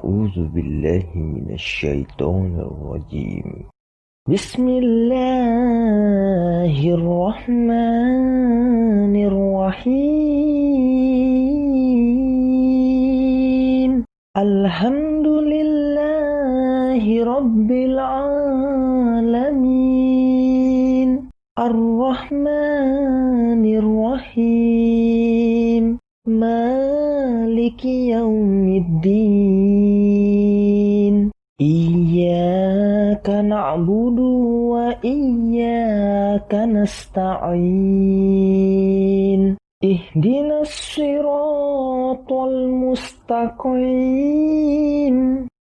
أعوذ بالله من الشيطان الرجيم. بسم الله الرحمن الرحيم. الحمد لله رب العالمين. الرحمن الرحيم. مالك يوم الدين. إياك نعبد وإياك نستعين. اهدنا الصراط المستقيم.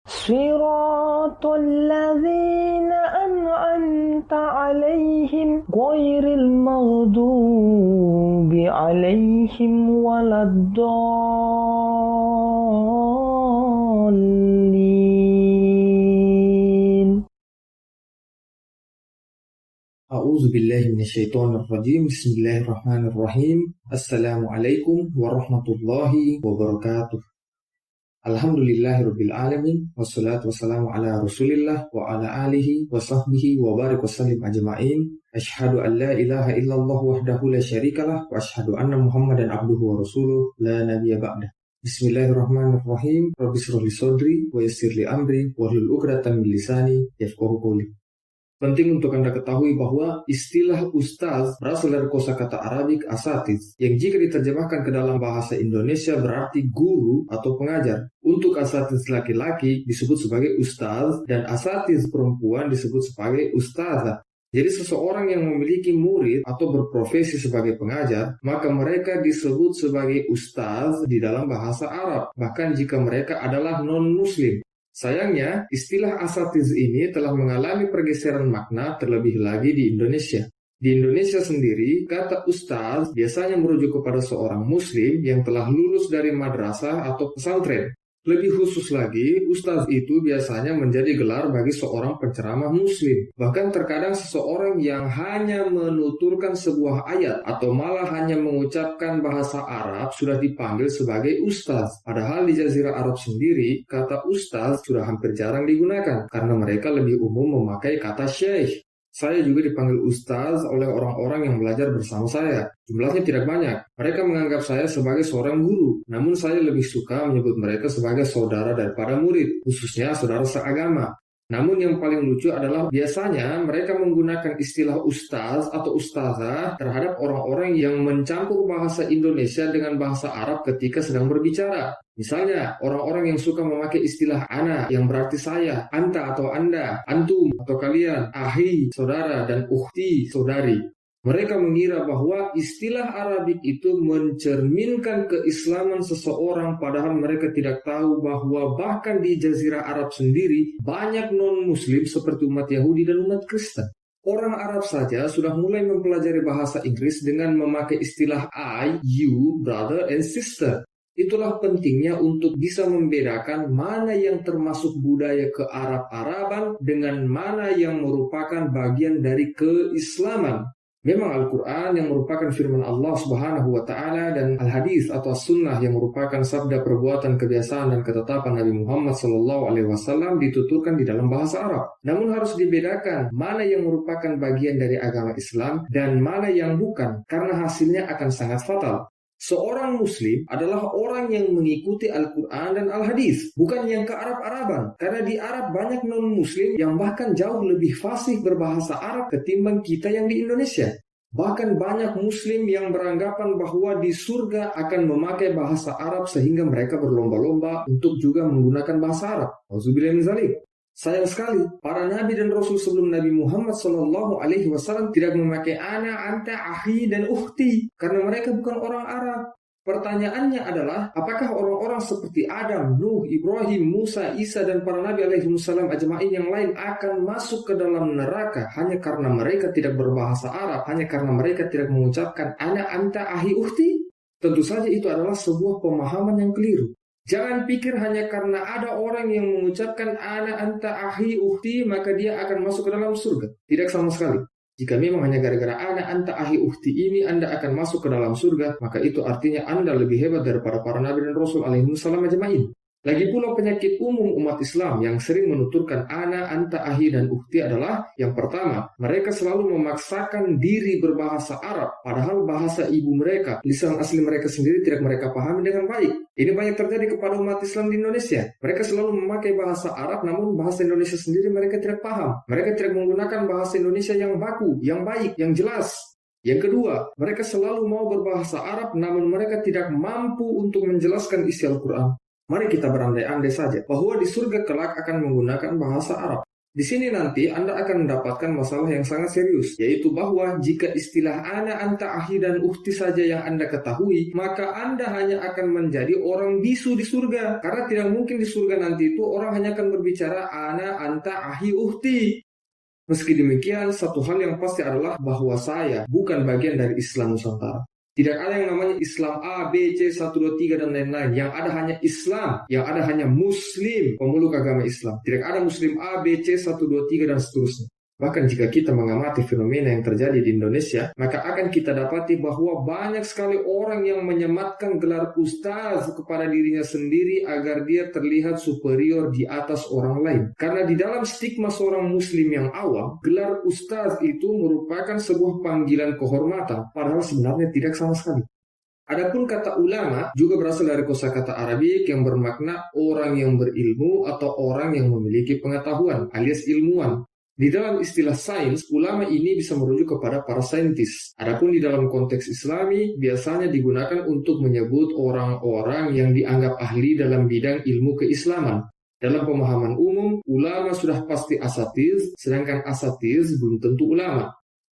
صراط الذين أنعمت عليهم غير المغضوب عليهم ولا الضالين. A'udzu billahi minasyaitonir rajim. Bismillahirrahmanirrahim. Assalamualaikum warahmatullahi wabarakatuh. Alhamdulillahirabbil alamin wassalatu wassalamu ala Rasulillah wa ala alihi wa sahbihi wa barik wasallim ajma'in. Asyhadu an la ilaha illallah wahdahu la syarikalah wa asyhadu anna Muhammadan abduhu wa rasuluh la nabiyya ba'dah. Bismillahirrahmanirrahim. Rabbi shrah li sadri wa yassir li amri wahlul 'uqdatam min lisani yafqahu qawli. Penting untuk Anda ketahui bahwa istilah ustaz berasal dari kosakata Arabik asatiz, yang jika diterjemahkan ke dalam bahasa Indonesia berarti guru atau pengajar. Untuk asatiz laki-laki disebut sebagai ustaz dan asatiz perempuan disebut sebagai ustazah. Jadi seseorang yang memiliki murid atau berprofesi sebagai pengajar, maka mereka disebut sebagai ustaz di dalam bahasa Arab, bahkan jika mereka adalah non-muslim. Sayangnya, istilah asatiz ini telah mengalami pergeseran makna terlebih lagi di Indonesia. Di Indonesia sendiri, kata ustaz biasanya merujuk kepada seorang muslim yang telah lulus dari madrasah atau pesantren. Lebih khusus lagi, ustaz itu biasanya menjadi gelar bagi seorang penceramah muslim. Bahkan terkadang seseorang yang hanya menuturkan sebuah ayat atau malah hanya mengucapkan bahasa Arab sudah dipanggil sebagai ustaz. Padahal di Jazirah Arab sendiri, kata ustaz sudah hampir jarang digunakan karena mereka lebih umum memakai kata syekh. Saya juga dipanggil ustaz oleh orang-orang yang belajar bersama saya. Jumlahnya tidak banyak. Mereka menganggap saya sebagai seorang guru. Namun saya lebih suka menyebut mereka sebagai saudara daripada murid, khususnya saudara seagama. Namun yang paling lucu adalah biasanya mereka menggunakan istilah ustaz atau ustazah terhadap orang-orang yang mencampur bahasa Indonesia dengan bahasa Arab ketika sedang berbicara. Misalnya, orang-orang yang suka memakai istilah ana yang berarti saya, anta atau anda, antum atau kalian, ahi, saudara, dan ukhti, saudari. Mereka mengira bahwa istilah Arabik itu mencerminkan keislaman seseorang, padahal mereka tidak tahu bahwa bahkan di Jazirah Arab sendiri banyak non-muslim seperti umat Yahudi dan umat Kristen. Orang Arab saja sudah mulai mempelajari bahasa Inggris dengan memakai istilah I, you, brother, and sister. Itulah pentingnya untuk bisa membedakan mana yang termasuk budaya kearab-araban dengan mana yang merupakan bagian dari keislaman. Memang Al-Quran yang merupakan firman Allah Subhanahu wa Ta'ala dan Al-Hadis atau Sunnah yang merupakan sabda perbuatan kebiasaan dan ketetapan Nabi Muhammad SAW dituturkan di dalam bahasa Arab. Namun harus dibedakan mana yang merupakan bagian dari agama Islam dan mana yang bukan, karena hasilnya akan sangat fatal. Seorang muslim adalah orang yang mengikuti Al-Quran dan Al-Hadis, bukan yang ke Arab-Araban. Karena di Arab banyak non-muslim yang bahkan jauh lebih fasih berbahasa Arab ketimbang kita yang di Indonesia. Bahkan banyak muslim yang beranggapan bahwa di surga akan memakai bahasa Arab sehingga mereka berlomba-lomba untuk juga menggunakan bahasa Arab. Auzubillahi min dzalik. Sayang sekali, para nabi dan rasul sebelum Nabi Muhammad SAW tidak memakai ana, anta, ahi, dan ukhti karena mereka bukan orang Arab. Pertanyaannya adalah, apakah orang-orang seperti Adam, Nuh, Ibrahim, Musa, Isa, dan para nabi alaihimussalam ajma'in yang lain akan masuk ke dalam neraka hanya karena mereka tidak berbahasa Arab, hanya karena mereka tidak mengucapkan ana, anta, ahi, ukhti? Tentu saja itu adalah sebuah pemahaman yang keliru. Jangan pikir hanya karena ada orang yang mengucapkan ana, anta, ahi, ukhti, maka dia akan masuk ke dalam surga. Tidak sama sekali. Jika memang hanya gara-gara ana, anta, ahi, ukhti ini Anda akan masuk ke dalam surga, maka itu artinya Anda lebih hebat daripada para nabi dan rasul alaihimussalam ajma'in. Lagi pula penyakit umum umat Islam yang sering menuturkan ana, anta, ahi, dan ukhti adalah yang pertama, mereka selalu memaksakan diri berbahasa Arab, padahal bahasa ibu mereka, lisan asli mereka sendiri tidak mereka pahami dengan baik. Ini banyak terjadi kepada umat Islam di Indonesia. Mereka selalu memakai bahasa Arab, namun bahasa Indonesia sendiri mereka tidak paham. Mereka tidak menggunakan bahasa Indonesia yang baku, yang baik, yang jelas. Yang kedua, mereka selalu mau berbahasa Arab, namun mereka tidak mampu untuk menjelaskan isi Al-Quran. Mari kita berandai-andai saja bahwa di surga kelak akan menggunakan bahasa Arab. Di sini nanti Anda akan mendapatkan masalah yang sangat serius, yaitu bahwa jika istilah ana, anta, ahi, dan ukhti saja yang Anda ketahui, maka Anda hanya akan menjadi orang bisu di surga. Karena tidak mungkin di surga nanti itu orang hanya akan berbicara ana, anta, ahi, ukhti. Meski demikian, satu hal yang pasti adalah bahwa saya bukan bagian dari Islam Nusantara. Tidak ada yang namanya Islam A, B, C, 1, 2, 3, dan lain-lain. Yang ada hanya Islam. Yang ada hanya Muslim, pemeluk agama Islam. Tidak ada Muslim A, B, C, 1, 2, 3, dan seterusnya. Bahkan jika kita mengamati fenomena yang terjadi di Indonesia, maka akan kita dapati bahwa banyak sekali orang yang menyematkan gelar ustaz kepada dirinya sendiri agar dia terlihat superior di atas orang lain. Karena di dalam stigma seorang muslim yang awam, gelar ustaz itu merupakan sebuah panggilan kehormatan, padahal sebenarnya tidak sama sekali. Adapun kata ulama juga berasal dari kosakata Arabik yang bermakna orang yang berilmu atau orang yang memiliki pengetahuan alias ilmuwan. Di dalam istilah sains, ulama ini bisa merujuk kepada para saintis. Adapun di dalam konteks Islami, biasanya digunakan untuk menyebut orang-orang yang dianggap ahli dalam bidang ilmu keislaman. Dalam pemahaman umum, ulama sudah pasti asatiz, sedangkan asatiz belum tentu ulama.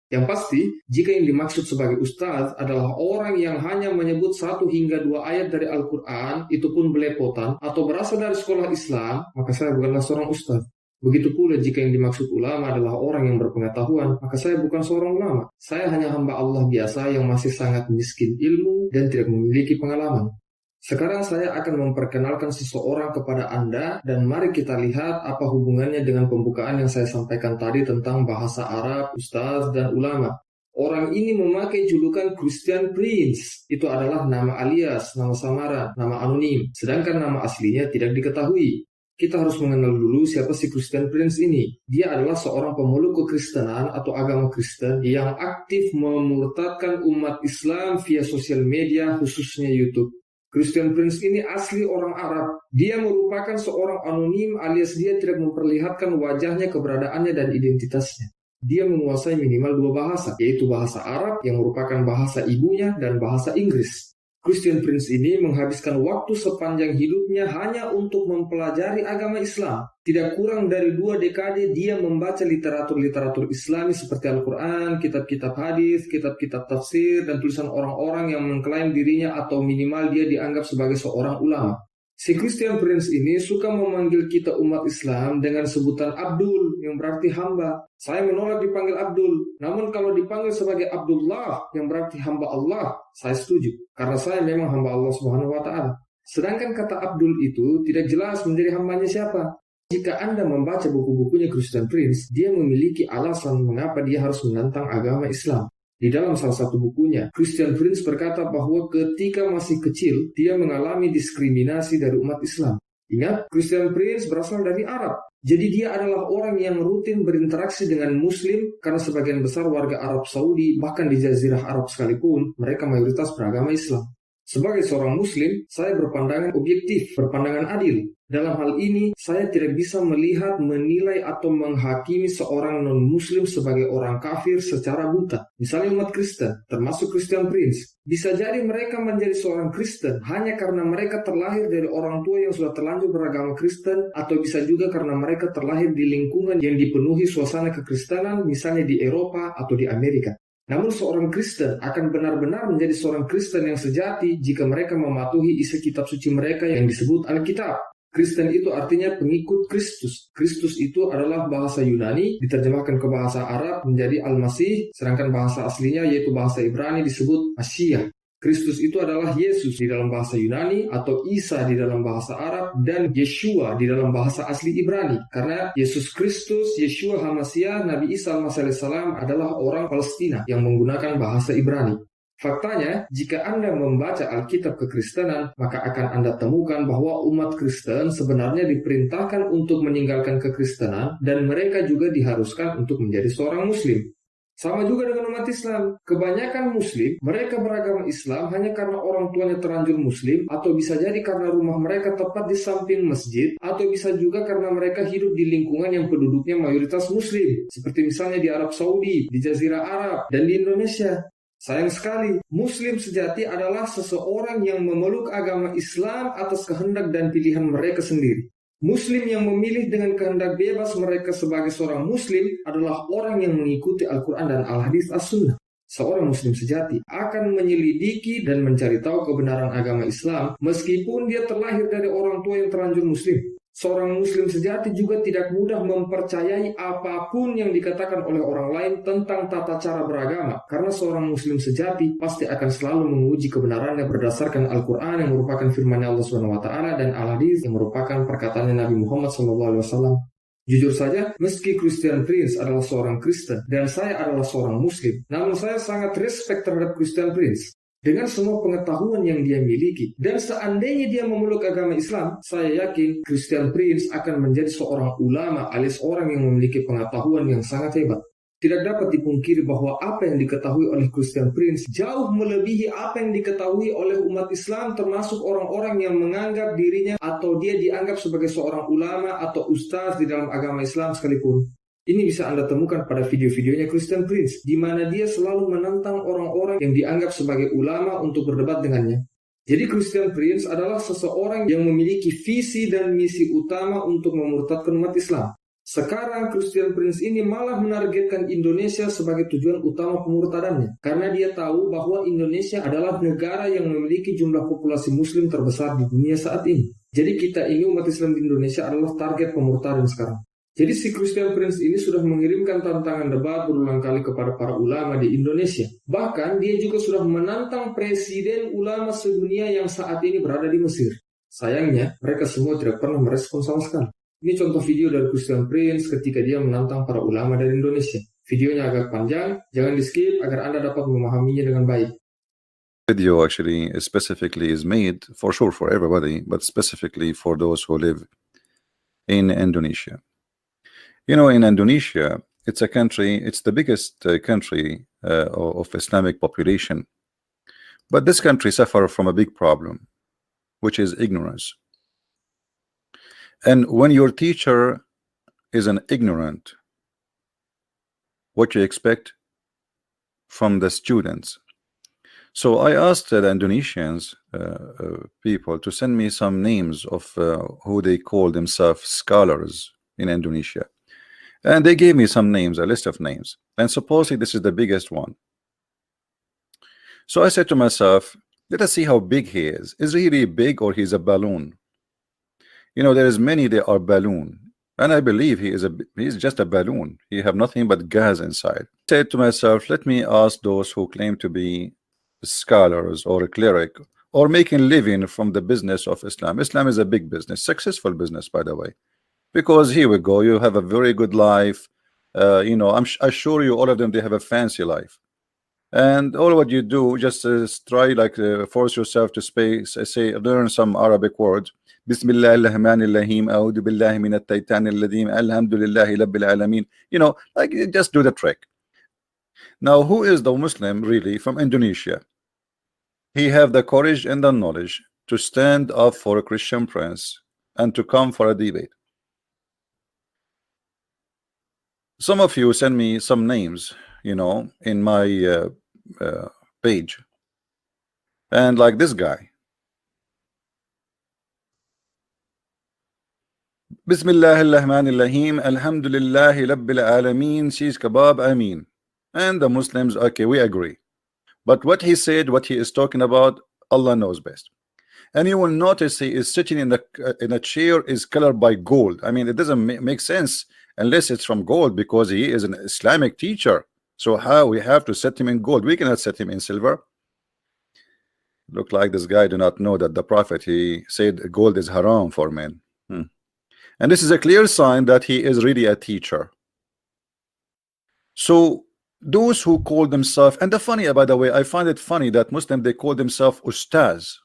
Yang pasti, jika yang dimaksud sebagai ustaz adalah orang yang hanya menyebut 1 hingga 2 ayat dari Al-Quran, itu pun belepotan, atau berasal dari sekolah Islam, maka saya bukanlah seorang ustaz. Begitu pula jika yang dimaksud ulama adalah orang yang berpengetahuan, maka saya bukan seorang ulama. Saya hanya hamba Allah biasa yang masih sangat miskin ilmu dan tidak memiliki pengalaman. Sekarang saya akan memperkenalkan seseorang kepada Anda dan mari kita lihat apa hubungannya dengan pembukaan yang saya sampaikan tadi tentang bahasa Arab, ustaz, dan ulama. Orang ini memakai julukan Christian Prince. Itu adalah nama alias, nama samaran, nama anonim. Sedangkan nama aslinya tidak diketahui. Kita harus mengenal dulu siapa si Christian Prince ini. Dia adalah seorang pemeluk kekristenan atau agama Kristen yang aktif memurtadkan umat Islam via sosial media, khususnya YouTube. Christian Prince ini asli orang Arab. Dia merupakan seorang anonim alias dia tidak memperlihatkan wajahnya, keberadaannya, dan identitasnya. Dia menguasai minimal 2 bahasa, yaitu bahasa Arab yang merupakan bahasa ibunya dan bahasa Inggris. Christian Prince ini menghabiskan waktu sepanjang hidupnya hanya untuk mempelajari agama Islam. Tidak kurang dari 2 dekade dia membaca literatur-literatur Islami seperti Al-Quran, kitab-kitab hadis, kitab-kitab tafsir, dan tulisan orang-orang yang mengklaim dirinya atau minimal dia dianggap sebagai seorang ulama. Si Christian Prince ini suka memanggil kita umat Islam dengan sebutan Abdul, yang berarti hamba. Saya menolak dipanggil Abdul, namun kalau dipanggil sebagai Abdullah, yang berarti hamba Allah, saya setuju. Karena saya memang hamba Allah Subhanahu wa Ta'ala. Sedangkan kata Abdul itu tidak jelas menjadi hambanya siapa. Jika Anda membaca buku-bukunya Christian Prince, dia memiliki alasan mengapa dia harus menentang agama Islam. Di dalam salah satu bukunya, Christian Prince berkata bahwa ketika masih kecil, dia mengalami diskriminasi dari umat Islam. Ingat, Christian Prince berasal dari Arab. Jadi dia adalah orang yang rutin berinteraksi dengan Muslim karena sebagian besar warga Arab Saudi, bahkan di Jazirah Arab sekalipun, mereka mayoritas beragama Islam. Sebagai seorang Muslim, saya berpandangan objektif, berpandangan adil. Dalam hal ini, saya tidak bisa melihat, menilai, atau menghakimi seorang non-Muslim sebagai orang kafir secara buta. Misalnya umat Kristen, termasuk Christian Prince. Bisa jadi mereka menjadi seorang Kristen hanya karena mereka terlahir dari orang tua yang sudah terlanjur beragama Kristen, atau bisa juga karena mereka terlahir di lingkungan yang dipenuhi suasana kekristenan, misalnya di Eropa atau di Amerika. Namun seorang Kristen akan benar-benar menjadi seorang Kristen yang sejati jika mereka mematuhi isi kitab suci mereka yang disebut Alkitab. Kristen itu artinya pengikut Kristus. Kristus itu adalah bahasa Yunani, diterjemahkan ke bahasa Arab menjadi Al-Masih, sedangkan bahasa aslinya yaitu bahasa Ibrani disebut Masyiah. Kristus itu adalah Yesus di dalam bahasa Yunani, atau Isa di dalam bahasa Arab, dan Yeshua di dalam bahasa asli Ibrani. Karena Yesus Kristus, Yeshua HaMasyiah, Nabi Isa AS adalah orang Palestina yang menggunakan bahasa Ibrani. Faktanya, jika Anda membaca Alkitab kekristenan, maka akan Anda temukan bahwa umat Kristen sebenarnya diperintahkan untuk meninggalkan kekristenan dan mereka juga diharuskan untuk menjadi seorang Muslim. Sama juga dengan umat Islam. Kebanyakan Muslim, mereka beragama Islam hanya karena orang tuanya terlanjur Muslim, atau bisa jadi karena rumah mereka tepat di samping masjid, atau bisa juga karena mereka hidup di lingkungan yang penduduknya mayoritas Muslim, seperti misalnya di Arab Saudi, di Jazirah Arab, dan di Indonesia. Sayang sekali, Muslim sejati adalah seseorang yang memeluk agama Islam atas kehendak dan pilihan mereka sendiri. Muslim yang memilih dengan kehendak bebas mereka sebagai seorang Muslim adalah orang yang mengikuti Al-Quran dan Al-Hadis As-Sunnah. Seorang Muslim sejati akan menyelidiki dan mencari tahu kebenaran agama Islam meskipun dia terlahir dari orang tua yang terlanjur Muslim. Seorang Muslim sejati juga tidak mudah mempercayai apapun yang dikatakan oleh orang lain tentang tata cara beragama, karena seorang Muslim sejati pasti akan selalu menguji kebenarannya berdasarkan Al-Quran yang merupakan firman Allah SWT dan Al-Hadis yang merupakan perkataan Nabi Muhammad SAW. Jujur saja, meski Christian Prince adalah seorang Kristen dan saya adalah seorang Muslim, namun saya sangat respect terhadap Christian Prince. Dengan semua pengetahuan yang dia miliki, dan seandainya dia memeluk agama Islam, saya yakin Christian Prince akan menjadi seorang ulama alias orang yang memiliki pengetahuan yang sangat hebat. Tidak dapat dipungkiri bahwa apa yang diketahui oleh Christian Prince jauh melebihi apa yang diketahui oleh umat Islam, termasuk orang-orang yang menganggap dirinya atau dia dianggap sebagai seorang ulama atau ustaz di dalam agama Islam sekalipun. Ini bisa Anda temukan pada video-videonya Christian Prince, di mana dia selalu menantang orang-orang yang dianggap sebagai ulama untuk berdebat dengannya. Jadi Christian Prince adalah seseorang yang memiliki visi dan misi utama untuk memurtadkan umat Islam. Sekarang Christian Prince ini malah menargetkan Indonesia sebagai tujuan utama pemurtadannya, karena dia tahu bahwa Indonesia adalah negara yang memiliki jumlah populasi Muslim terbesar di dunia saat ini. Jadi kita ini umat Islam di Indonesia adalah target pemurtadan sekarang. Jadi si Christian Prince ini sudah mengirimkan tantangan debat berulang kali kepada para ulama di Indonesia. Bahkan dia juga sudah menantang presiden ulama sedunia yang saat ini berada di Mesir. Sayangnya, mereka semua tidak pernah merespon sama sekali. Ini contoh video dari Christian Prince ketika dia menantang para ulama dari Indonesia. Videonya agak panjang, jangan di-skip agar Anda dapat memahaminya dengan baik. Video actually specifically is made for sure for everybody, but specifically for those who live in Indonesia. You know, in Indonesia, it's a country, it's the biggest country of Islamic population. But this country suffers from a big problem, which is ignorance. And when your teacher is an ignorant, what you expect from the students? So I asked the Indonesians people to send me some names of who they call themselves scholars in Indonesia. And they gave me some names, a list of names. And supposedly this is the biggest one. So I said to myself, let us see how big he is. Is he really big or he's a balloon? You know, there is many that are balloon. And I believe he's just a balloon. He have nothing but gas inside. I said to myself, let me ask those who claim to be scholars or a cleric or making living from the business of Islam. Islam is a big business, successful business, by the way. Because here we go, you have a very good life. You know, I assure you, all of them, they have a fancy life. And all what you do, just try like force yourself to say, learn some Arabic words. Bismillahirrahmanirrahim. A'udhu billahi minat taitanir ladhim. Alhamdulillahi rabbil alamin. You know, like just do the trick. Now, who is the Muslim really from Indonesia? He have the courage and the knowledge to stand up for a Christian Prince and to come for a debate. Some of you send me some names, you know, in my page, and like this guy, Bismillahirrahmanirrahim, Alhamdulillahi Rabbil Alameen, Shish Kebab Ameen. And the Muslims, okay, we agree. But what he said, what he is talking about, Allah knows best. And you will notice he is sitting in a chair is colored by gold. I mean, it doesn't make sense unless it's from gold, because he is an Islamic teacher. So how we have to set him in gold? We cannot set him in silver. Look like this guy do not know that the Prophet, he said gold is haram for men. And this is a clear sign that he is really a teacher. So those who call themselves, and the funny, by the way, I find it funny that Muslim, they call themselves ustaz.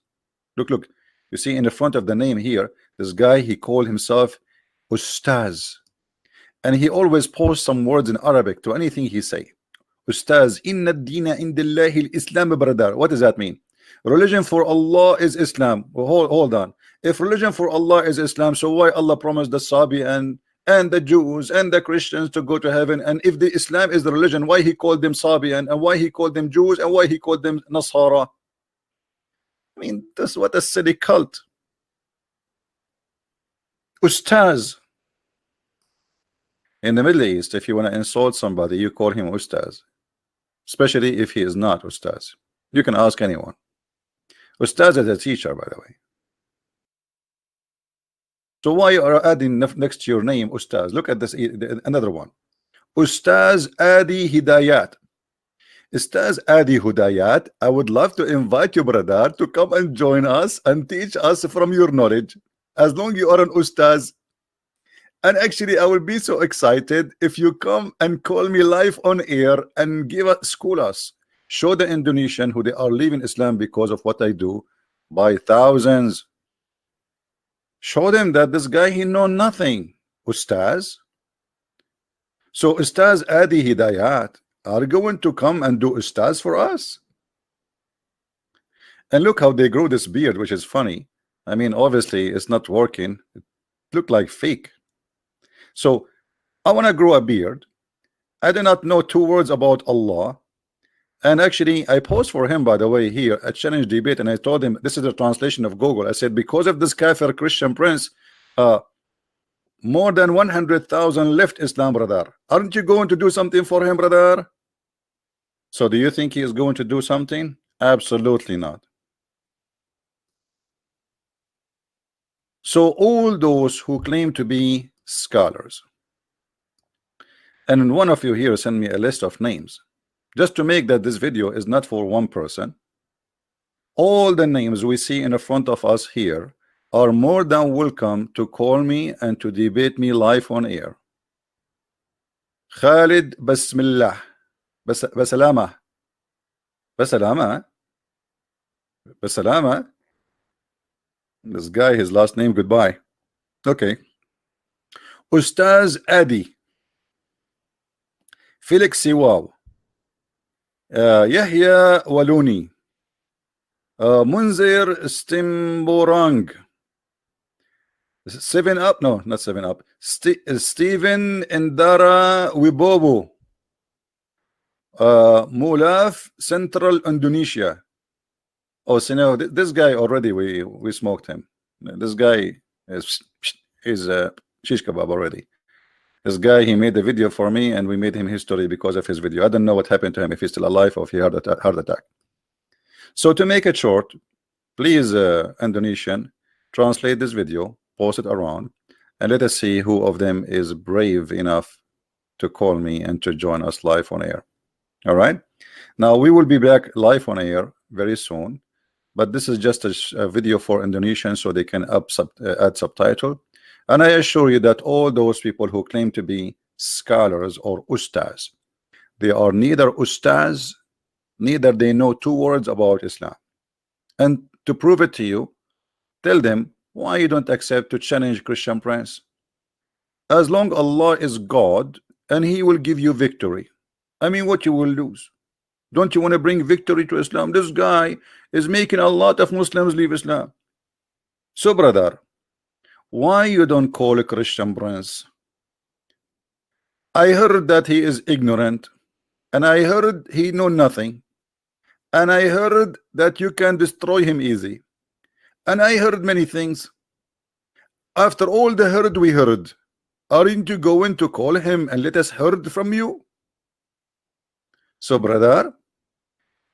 Look, you see in the front of the name here, this guy, he called himself ustaz, and he always posts some words in Arabic to anything he say. Ustaz, inna ad-dina indallahi al-islam, brother. What does that mean? Religion for Allah is Islam. Well, hold on. If religion for Allah is Islam, so why Allah promised the Sabi and the Jews and the Christians to go to heaven? And if the Islam is the religion, why he called them Sabi and why he called them Jews and why he called them Nasara? I mean, that's what a silly cult. Ustaz. In the Middle East, if you want to insult somebody, you call him Ustaz, especially if he is not Ustaz. You can ask anyone. Ustaz is a teacher, by the way. So why you are adding next to your name Ustaz? Look at this, another one. Ustaz Adi Hidayat. Ustaz Adi Hidayat, I would love to invite you, brother, to come and join us and teach us from your knowledge. As long as you are an Ustaz. And actually, I will be so excited if you come and call me live on air and give us, school us. Show the Indonesian who they are leaving Islam because of what I do by thousands. Show them that this guy, he know nothing. Ustaz. So Ustaz Adi Hidayat are going to come and do Ustaz for us. And look how they grow this beard, which is funny. I mean, obviously, it's not working. It looked like fake. So I want to grow a beard. I do not know 2 words about Allah. And actually, I posed for him, by the way, here at Challenge Debate, and I told him, this is the translation of Google. I said, because of this kafir Christian prince, more than 100,000 left Islam, brother. Aren't you going to do something for him, brother? So do you think he is going to do something? Absolutely not. So all those who claim to be scholars, and one of you here send me a list of names just to make that this video is not for one person. All the names we see in the front of us here are more than welcome to call me and to debate me live on air. Khalid Bismillah Basalama Basalama Basalama. This guy, his last name, goodbye. Okay. Ustaz Adi, Felix Siwaw, Yahya Waluni, Munzir Stimborang, 7 Up, no, not 7 Up, Stephen Endara Wibobo, Mulaf, Central Indonesia. Oh, so no, this guy already we smoked him. This guy is shish kebab already. This guy, he made the video for me, and we made him history because of his video. I don't know what happened to him, if he's still alive or if he had a heart attack. So to make it short, please, Indonesian, translate this video, post it around, and let us see who of them is brave enough to call me and to join us live on air. All right. Now we will be back live on air very soon, but this is just a video for Indonesian, so they can add subtitle. And I assure you that all those people who claim to be scholars or ustaz, they are neither ustaz, neither they know 2 words about Islam. And to prove it to you, tell them why you don't accept to challenge Christian Prince. As long Allah is God, and He will give you victory. I mean, what you will lose? Don't you want to bring victory to Islam? This guy is making a lot of Muslims leave Islam. So, brother, why you don't call a Christian Prince? I heard that he is ignorant, and I heard he know nothing, and I heard that you can destroy him easy, and I heard many things. After all the heard we heard, aren't you going to call him and let us heard from you? So, brother,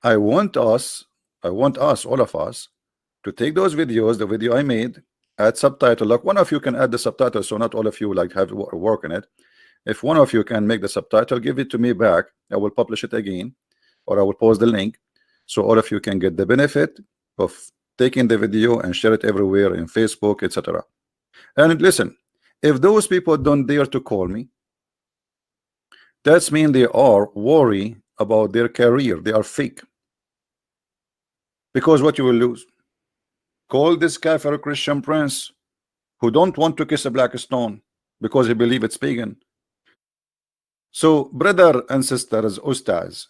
I want us, all of us, to take those videos, the video I made, add subtitle. Like, one of you can add the subtitle, so not all of you like have work in it. If one of you can make the subtitle, give it to me back. I will publish it again, or I will post the link, so all of you can get the benefit of taking the video and share it everywhere in Facebook, etc. And listen, if those people don't dare to call me, That's mean they are worried about their career. They are fake. Because what you will lose? Call this kafir Christian prince who don't want to kiss a black stone because he believe it's pagan. So, brother and sisters, ustaz,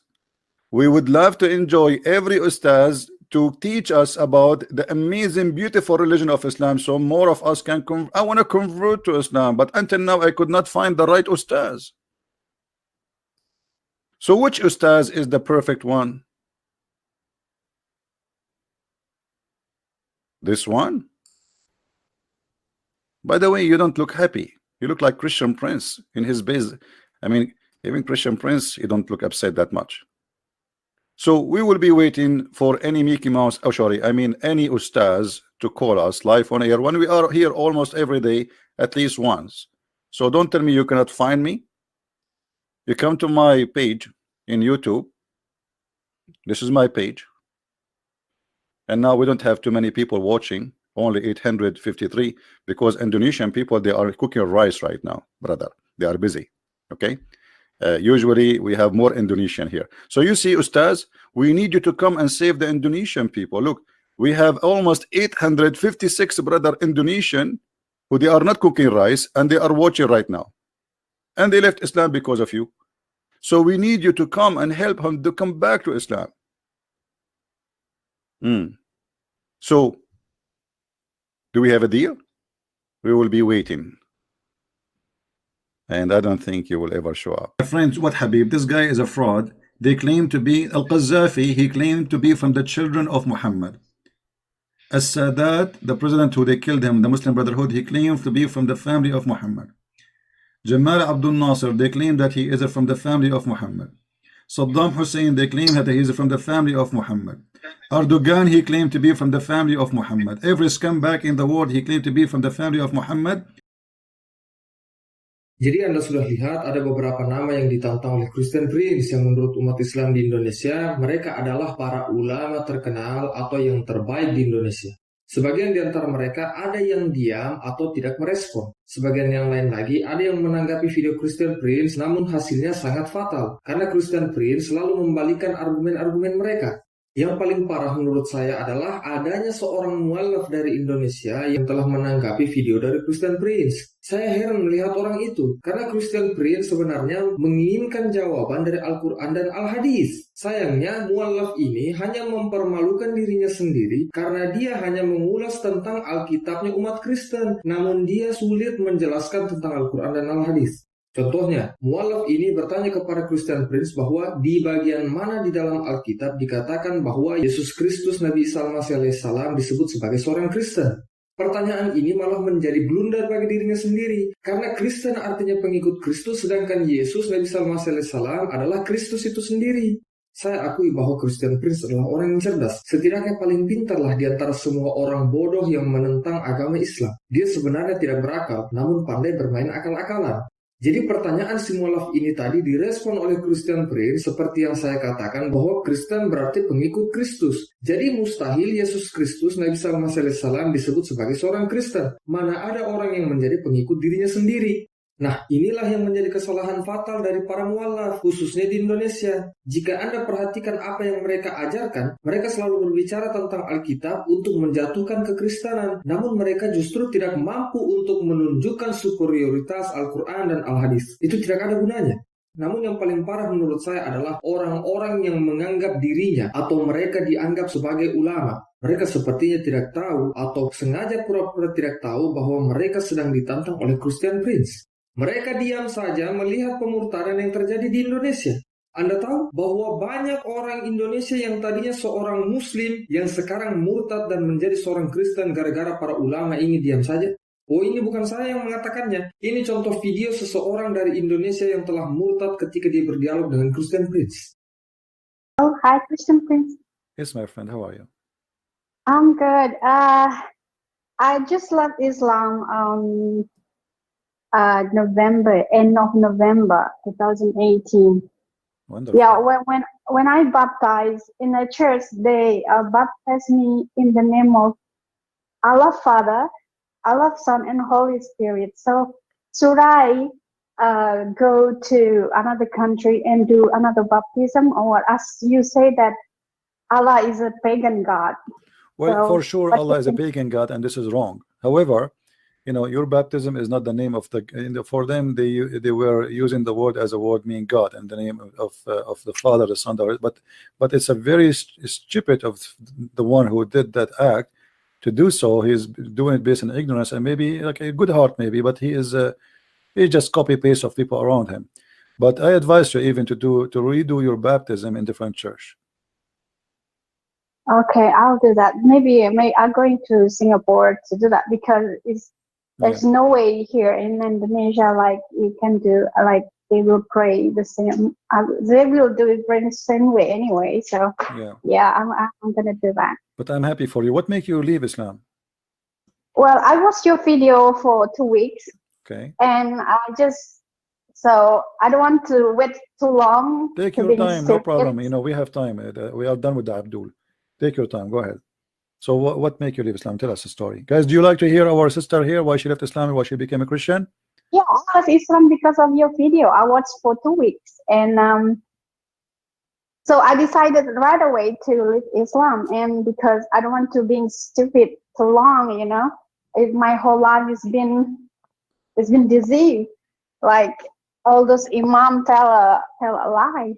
we would love to enjoy every ustaz to teach us about the amazing, beautiful religion of Islam, so more of us can I want to convert to Islam, but until now I could not find the right ustaz. So which ustaz is the perfect one? This one? By the way, you don't look happy. You look like Christian Prince in his base. I mean, even Christian Prince, you don't look upset that much. So we will be waiting for any Mickey Mouse, oh sorry, I mean any ustaz to call us live on air when we are here almost every day, at least once. So don't tell me you cannot find me. You come to my page in YouTube. This is my page. And now we don't have too many people watching, only 853, because Indonesian people, they are cooking rice right now, brother. They are busy, okay? Usually we have more Indonesian here. So you see, ustaz, we need you to come and save the Indonesian people. Look, we have almost 856 brother Indonesian who they are not cooking rice and they are watching right now. And they left Islam because of you. So we need you to come and help them to come back to Islam. So do we have a deal? We will be waiting. And I don't think you will ever show up. Friends, what Habib? This guy is a fraud. They claim to be Al-Qaddafi. He claimed to be from the children of Muhammad. As-Sadat, the president who they killed him, the Muslim Brotherhood, he claimed to be from the family of Muhammad. Jamal Abdul Nasser, they claim that he is from the family of Muhammad. Saddam Hussein, they claim that he is from the family of Muhammad. Erdogan, he claimed to be from the family of Muhammad. Every scumbag in the world, he claimed to be from the family of Muhammad. Jadi Anda sudah lihat ada beberapa nama yang ditantang oleh Christian Prince yang menurut umat Islam di Indonesia, mereka adalah para ulama terkenal atau yang terbaik di Indonesia. Sebagian di antara mereka ada yang diam atau tidak merespon. Sebagian yang lain lagi ada yang menanggapi video Christian Prince namun hasilnya sangat fatal. Karena Christian Prince selalu membalikan argumen-argumen mereka. Yang paling parah menurut saya adalah adanya seorang mualaf dari Indonesia yang telah menanggapi video dari Christian Prince. Saya heran melihat orang itu, karena Christian Prince sebenarnya menginginkan jawaban dari Al-Quran dan Al-Hadis. Sayangnya mualaf ini hanya mempermalukan dirinya sendiri karena dia hanya mengulas tentang Alkitabnya umat Kristen, namun dia sulit menjelaskan tentang Al-Quran dan Al-Hadis. Contohnya, mualaf ini bertanya kepada Christian Prince bahwa di bagian mana di dalam Alkitab dikatakan bahwa Yesus Kristus Nabi Isa alaihissalam disebut sebagai seorang Kristen. Pertanyaan ini malah menjadi blunder bagi dirinya sendiri, karena Kristen artinya pengikut Kristus, sedangkan Yesus Nabi Isa alaihissalam adalah Kristus itu sendiri. Saya akui bahwa Christian Prince adalah orang yang cerdas, setidaknya paling pintarlah di antara semua orang bodoh yang menentang agama Islam. Dia sebenarnya tidak berakal, namun pandai bermain akal-akalan. Jadi pertanyaan si mualaf ini tadi direspon oleh Christian Prince seperti yang saya katakan bahwa Kristen berarti pengikut Kristus. Jadi mustahil Yesus Kristus Nabi Sallallahu Alaihi Wasallam disebut sebagai seorang Kristen. Mana ada orang yang menjadi pengikut dirinya sendiri. Nah, inilah yang menjadi kesalahan fatal dari para mualaf, khususnya di Indonesia. Jika Anda perhatikan apa yang mereka ajarkan, mereka selalu berbicara tentang Alkitab untuk menjatuhkan kekristenan. Namun mereka justru tidak mampu untuk menunjukkan superioritas Al-Quran dan Al-Hadis. Itu tidak ada gunanya. Namun yang paling parah menurut saya adalah orang-orang yang menganggap dirinya atau mereka dianggap sebagai ulama. Mereka sepertinya tidak tahu atau sengaja pura-pura tidak tahu bahwa mereka sedang ditantang oleh Christian Prince. Mereka diam saja melihat pemurtadan yang terjadi di Indonesia. Anda tahu bahwa banyak orang Indonesia yang tadinya seorang Muslim yang sekarang murtad dan menjadi seorang Kristen gara-gara para ulama ini diam saja? Oh, ini bukan saya yang mengatakannya. Ini contoh video seseorang dari Indonesia yang telah murtad ketika dia berdialog dengan Christian Prince. Oh, hi Christian Prince. Yes, my friend, how are you? I'm good. I just left Islam end of November 2018. Wonderful. Yeah, when I baptized in the church, they baptized me in the name of Allah Father, Allah Son, and Holy Spirit. So should I go to another country and do another baptism, or as you say that Allah is a pagan god. Well, So, for sure, but Allah is a pagan god, and this is wrong. However, you know, your baptism is not the name of the. For them, they were using the word as a word meaning God, and the name of the Father, the Son, but it's a very stupid of the one who did that act to do so. He's doing it based on ignorance and maybe like a good heart, maybe, but he just copy paste of people around him. But I advise you even to redo your baptism in different church. okay, I'll do that. Maybe I'm going to Singapore to do that, because there's no way here in Indonesia like you can do like they will pray the same. They will do it the same way anyway. So yeah, I'm gonna do that. But I'm happy for you. What make you leave Islam? Well, I watched your video for 2 weeks. Okay. And so I don't want to wait too long. Take your time, no problem. You know, we have time. We are done with the Abdul. Take your time. Go ahead. So what make you leave Islam? Tell us a story. Guys, do you like to hear our sister here, why she left Islam and why she became a Christian? Yeah, I left Islam because of your video. I watched for 2 weeks. And so I decided right away to leave Islam. And because I don't want to be stupid too long, you know. My whole life has been deceived. Like all those imam tell a lie.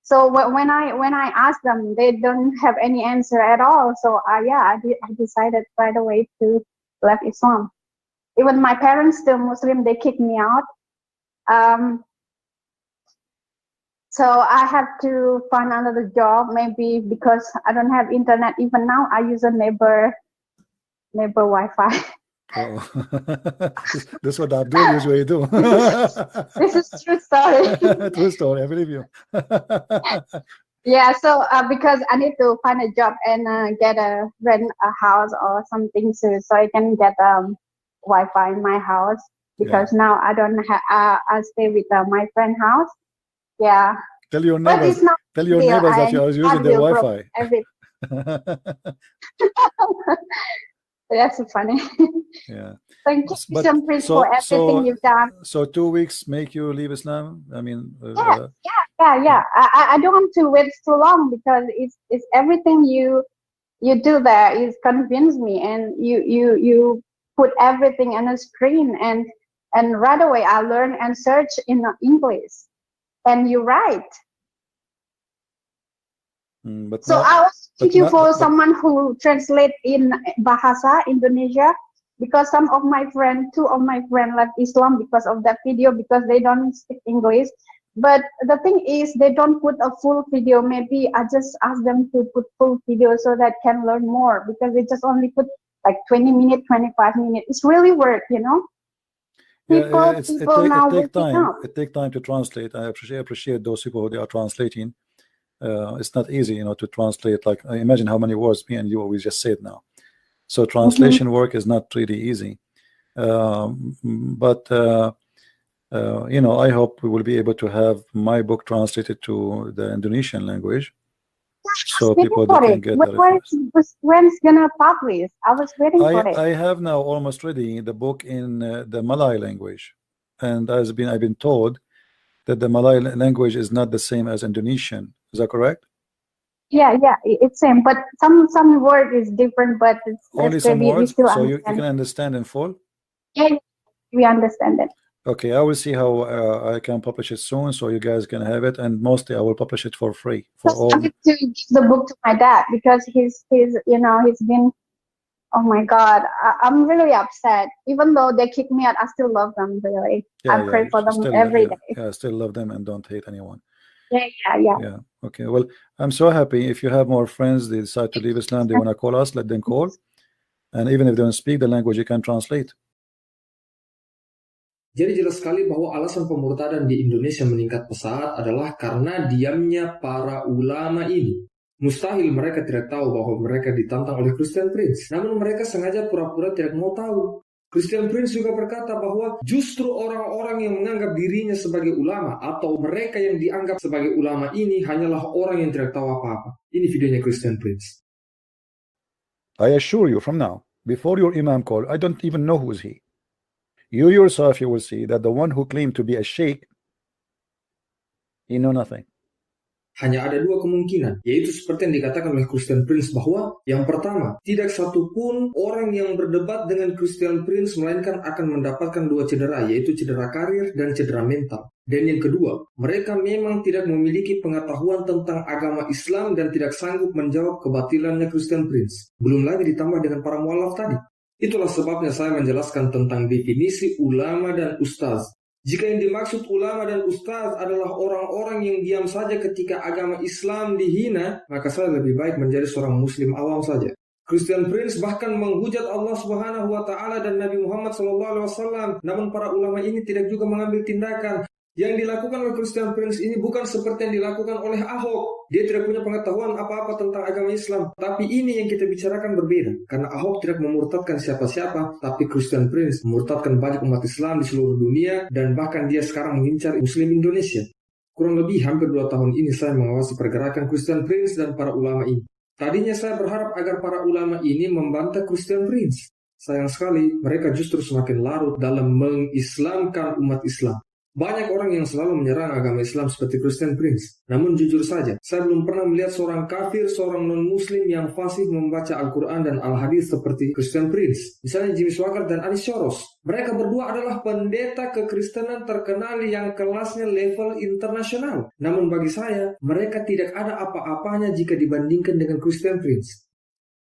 So when I ask them, they don't have any answer at all. So I decided right away to leave Islam. Even my parents, still Muslim, they kicked me out. So I have to find another job, maybe, because I don't have internet. Even now, I use a neighbor Wi-Fi. Oh. This is what Abdul usually do. This is true story. True story, I believe you. Yeah, so because I need to find a job and rent a house or something so I can get Wi-Fi in my house, because now I don't have. I stay with my friend's house. Yeah. Tell your neighbors. Tell your neighbors that you are using their Wi-Fi. That's so funny. Yeah. Thank you, Christian Prince, for everything you've done. So 2 weeks make you leave Islam? I mean, yeah. I don't want to wait too long, because it's everything you do there is convince me, and you put everything on a screen, and right away I learn and search in English, and you write. So I was thinking for someone who translate in Bahasa Indonesia, because some of my friends, 2 of my friends left Islam because of that video, because they don't speak English. But the thing is, they don't put a full video. Maybe I just ask them to put full video so that can learn more, because they just only put like 20 minutes, 25 minutes. It's really work, you know. It takes time to translate. I appreciate those people who they are translating. It's not easy, you know, to translate. Like, imagine how many words me and you we just said now. So translation work is not really easy. But you know, I hope we will be able to have my book translated to the Indonesian language, so people that can get that. When's gonna publish? I was waiting for it. I have now almost ready the book in the Malay language, and I've been told that the Malay language is not the same as Indonesian. Is that correct? Yeah, it's same, but some word is different, but it's only some words, so you can understand in full. Yeah, we understand it. Okay, I will see how I can publish it soon, so you guys can have it, and mostly I will publish it for free for all. I need to give the book to my dad, because he's you know, he's been. Oh my God, I'm really upset. Even though they kick me out, I still love them, really. I pray for them every day. Yeah, I still love them and don't hate anyone. Yeah. Okay, well, I'm so happy. If you have more friends, they decide to leave Islam, they want to call us, let them call. And even if they don't speak the language, you can translate. Jadi jelas sekali bahwa alasan pemurtadan di Indonesia meningkat pesat adalah karena diamnya para ulama ini. Mustahil mereka tidak tahu bahwa mereka ditantang oleh Christian Prince. Namun mereka sengaja pura-pura tidak mau tahu. Christian Prince juga berkata bahwa justru orang-orang yang menganggap dirinya sebagai ulama atau mereka yang dianggap sebagai ulama ini hanyalah orang yang tidak tahu apa-apa. Ini videonya Christian Prince. I assure you from now, before your imam call, I don't even know who is he. You yourself, you will see that the one who claimed to be a sheikh, he know nothing. Hanya ada dua kemungkinan, yaitu seperti yang dikatakan oleh Christian Prince bahwa yang pertama, tidak satupun orang yang berdebat dengan Christian Prince melainkan akan mendapatkan dua cedera, yaitu cedera karir dan cedera mental. Dan yang kedua, mereka memang tidak memiliki pengetahuan tentang agama Islam dan tidak sanggup menjawab kebatilannya Christian Prince. Belum lagi ditambah dengan para mualaf tadi. Itulah sebabnya saya menjelaskan tentang definisi ulama dan ustaz. Jika yang dimaksud ulama dan ustaz adalah orang-orang yang diam saja ketika agama Islam dihina, maka saya lebih baik menjadi seorang muslim awam saja. Christian Prince bahkan menghujat Allah Subhanahu wa taala dan Nabi Muhammad SAW, namun para ulama ini tidak juga mengambil tindakan. Yang dilakukan oleh Christian Prince ini bukan seperti yang dilakukan oleh Ahok. Dia tidak punya pengetahuan apa-apa tentang agama Islam. Tapi ini yang kita bicarakan berbeda. Karena Ahok tidak memurtadkan siapa-siapa, tapi Christian Prince memurtadkan banyak umat Islam di seluruh dunia, dan bahkan dia sekarang mengincar Muslim Indonesia. Kurang lebih hampir 2 tahun ini saya mengawasi pergerakan Christian Prince dan para ulama ini. Tadinya saya berharap agar para ulama ini membantah Christian Prince. Sayang sekali, mereka justru semakin larut dalam mengislamkan umat Islam. Banyak orang yang selalu menyerang agama Islam seperti Christian Prince. Namun jujur saja, saya belum pernah melihat seorang kafir, seorang non-muslim yang fasih membaca Al-Quran dan Al-Hadis seperti Christian Prince. Misalnya Jimmy Swaggart dan Anis Soros. Mereka berdua adalah pendeta kekristenan terkenal yang kelasnya level internasional. Namun bagi saya, mereka tidak ada apa-apanya jika dibandingkan dengan Christian Prince.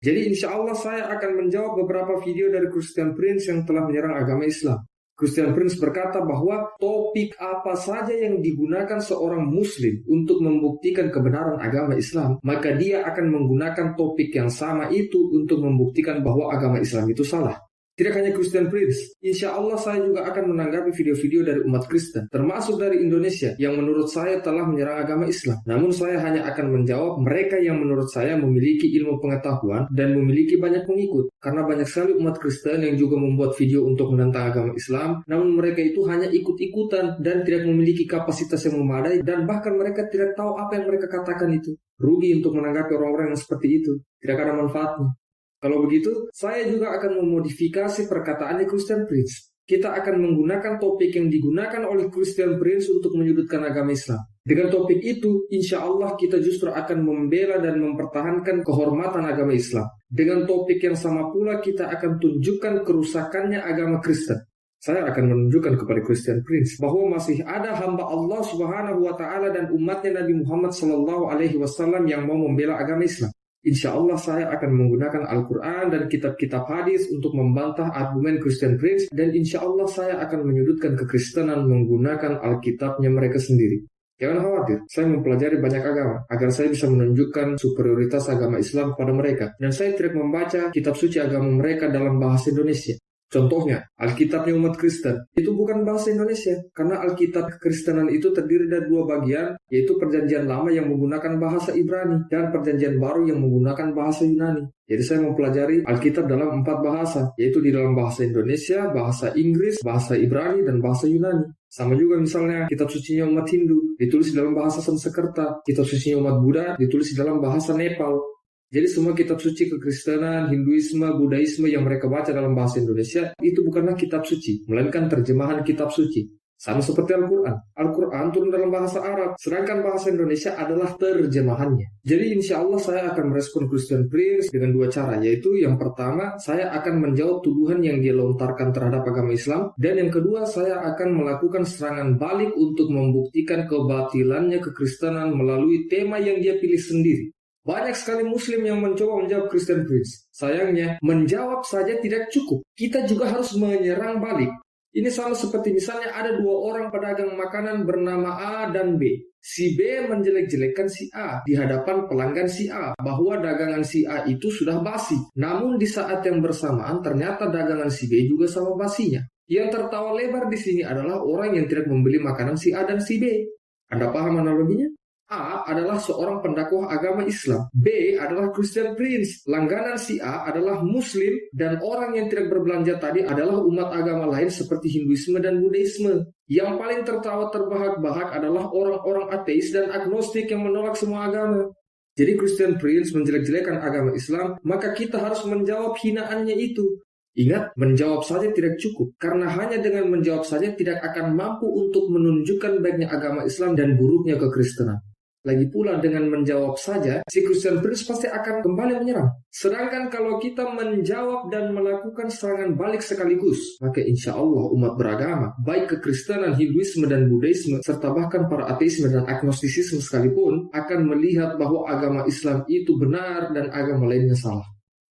Jadi insya Allah saya akan menjawab beberapa video dari Christian Prince yang telah menyerang agama Islam. Christian Prince berkata bahwa topik apa saja yang digunakan seorang muslim untuk membuktikan kebenaran agama Islam, maka dia akan menggunakan topik yang sama itu untuk membuktikan bahwa agama Islam itu salah. Tidak hanya Christian Prince, insya Allah saya juga akan menanggapi video-video dari umat Kristen, termasuk dari Indonesia, yang menurut saya telah menyerang agama Islam. Namun saya hanya akan menjawab mereka yang menurut saya memiliki ilmu pengetahuan dan memiliki banyak pengikut. Karena banyak sekali umat Kristen yang juga membuat video untuk menentang agama Islam, namun mereka itu hanya ikut-ikutan dan tidak memiliki kapasitas yang memadai, dan bahkan mereka tidak tahu apa yang mereka katakan itu. Rugi untuk menanggapi orang-orang yang seperti itu, tidak ada manfaatnya. Kalau begitu, saya juga akan memodifikasi perkataannya Christian Prince. Kita akan menggunakan topik yang digunakan oleh Christian Prince untuk menyudutkan agama Islam. Dengan topik itu, insya Allah kita justru akan membela dan mempertahankan kehormatan agama Islam. Dengan topik yang sama pula kita akan tunjukkan kerusakannya agama Kristen. Saya akan menunjukkan kepada Christian Prince bahwa masih ada hamba Allah Subhanahu wa taala dan umatnya Nabi Muhammad SAW yang mau membela agama Islam. Insya Allah saya akan menggunakan Al-Quran dan kitab-kitab hadis untuk membantah argumen Christian Prince, dan insya Allah saya akan menyudutkan kekristenan menggunakan Alkitabnya mereka sendiri. Jangan khawatir, saya mempelajari banyak agama agar saya bisa menunjukkan superioritas agama Islam kepada mereka, dan saya tidak membaca kitab suci agama mereka dalam bahasa Indonesia. Contohnya, Alkitabnya umat Kristen itu bukan bahasa Indonesia, karena Alkitab kekristenan itu terdiri dari 2 bagian, yaitu Perjanjian Lama yang menggunakan bahasa Ibrani dan Perjanjian Baru yang menggunakan bahasa Yunani. Jadi saya mempelajari Alkitab dalam 4 bahasa, yaitu di dalam bahasa Indonesia, bahasa Inggris, bahasa Ibrani, dan bahasa Yunani. Sama juga misalnya kitab sucinya umat Hindu ditulis dalam bahasa Sanskerta, kitab sucinya umat Buddha ditulis dalam bahasa Nepal. Jadi semua kitab suci kekristenan, Hinduisme, Budaisme yang mereka baca dalam bahasa Indonesia itu bukanlah kitab suci, melainkan terjemahan kitab suci. Sama seperti Al-Quran. Al-Quran turun dalam bahasa Arab, sedangkan bahasa Indonesia adalah terjemahannya. Jadi insya Allah saya akan merespon Christian Prince dengan 2 cara, yaitu yang pertama, saya akan menjawab tuduhan yang dia lontarkan terhadap agama Islam, dan yang kedua, saya akan melakukan serangan balik untuk membuktikan kebatilannya kekristenan melalui tema yang dia pilih sendiri. Banyak sekali muslim yang mencoba menjawab Christian Prince. Sayangnya, menjawab saja tidak cukup. Kita juga harus menyerang balik. Ini sama seperti misalnya ada 2 orang pedagang makanan bernama A dan B. Si B menjelek-jelekkan si A di hadapan pelanggan si A bahwa dagangan si A itu sudah basi. Namun di saat yang bersamaan ternyata dagangan si B juga sama basinya. Yang tertawa lebar di sini adalah orang yang tidak membeli makanan si A dan si B. Anda paham analoginya? A adalah seorang pendakwah agama Islam. B adalah Christian Prince. Langganan si A adalah Muslim, dan orang yang tidak berbelanja tadi adalah umat agama lain seperti Hinduisme dan Budaisme. Yang paling tertawa terbahak-bahak adalah orang-orang ateis dan agnostik yang menolak semua agama. Jadi Christian Prince menjelek-jelekan agama Islam, maka kita harus menjawab hinaannya itu. Ingat, menjawab saja tidak cukup, karena hanya dengan menjawab saja tidak akan mampu untuk menunjukkan baiknya agama Islam dan buruknya kekristenan. Lagi pula dengan menjawab saja, si Christian Prince pasti akan kembali menyerang. Sedangkan kalau kita menjawab dan melakukan serangan balik sekaligus, maka insya Allah umat beragama, baik kekristenan, Hinduisme, dan Buddhisme, serta bahkan para ateisme dan agnostisisme sekalipun, akan melihat bahwa agama Islam itu benar dan agama lainnya salah.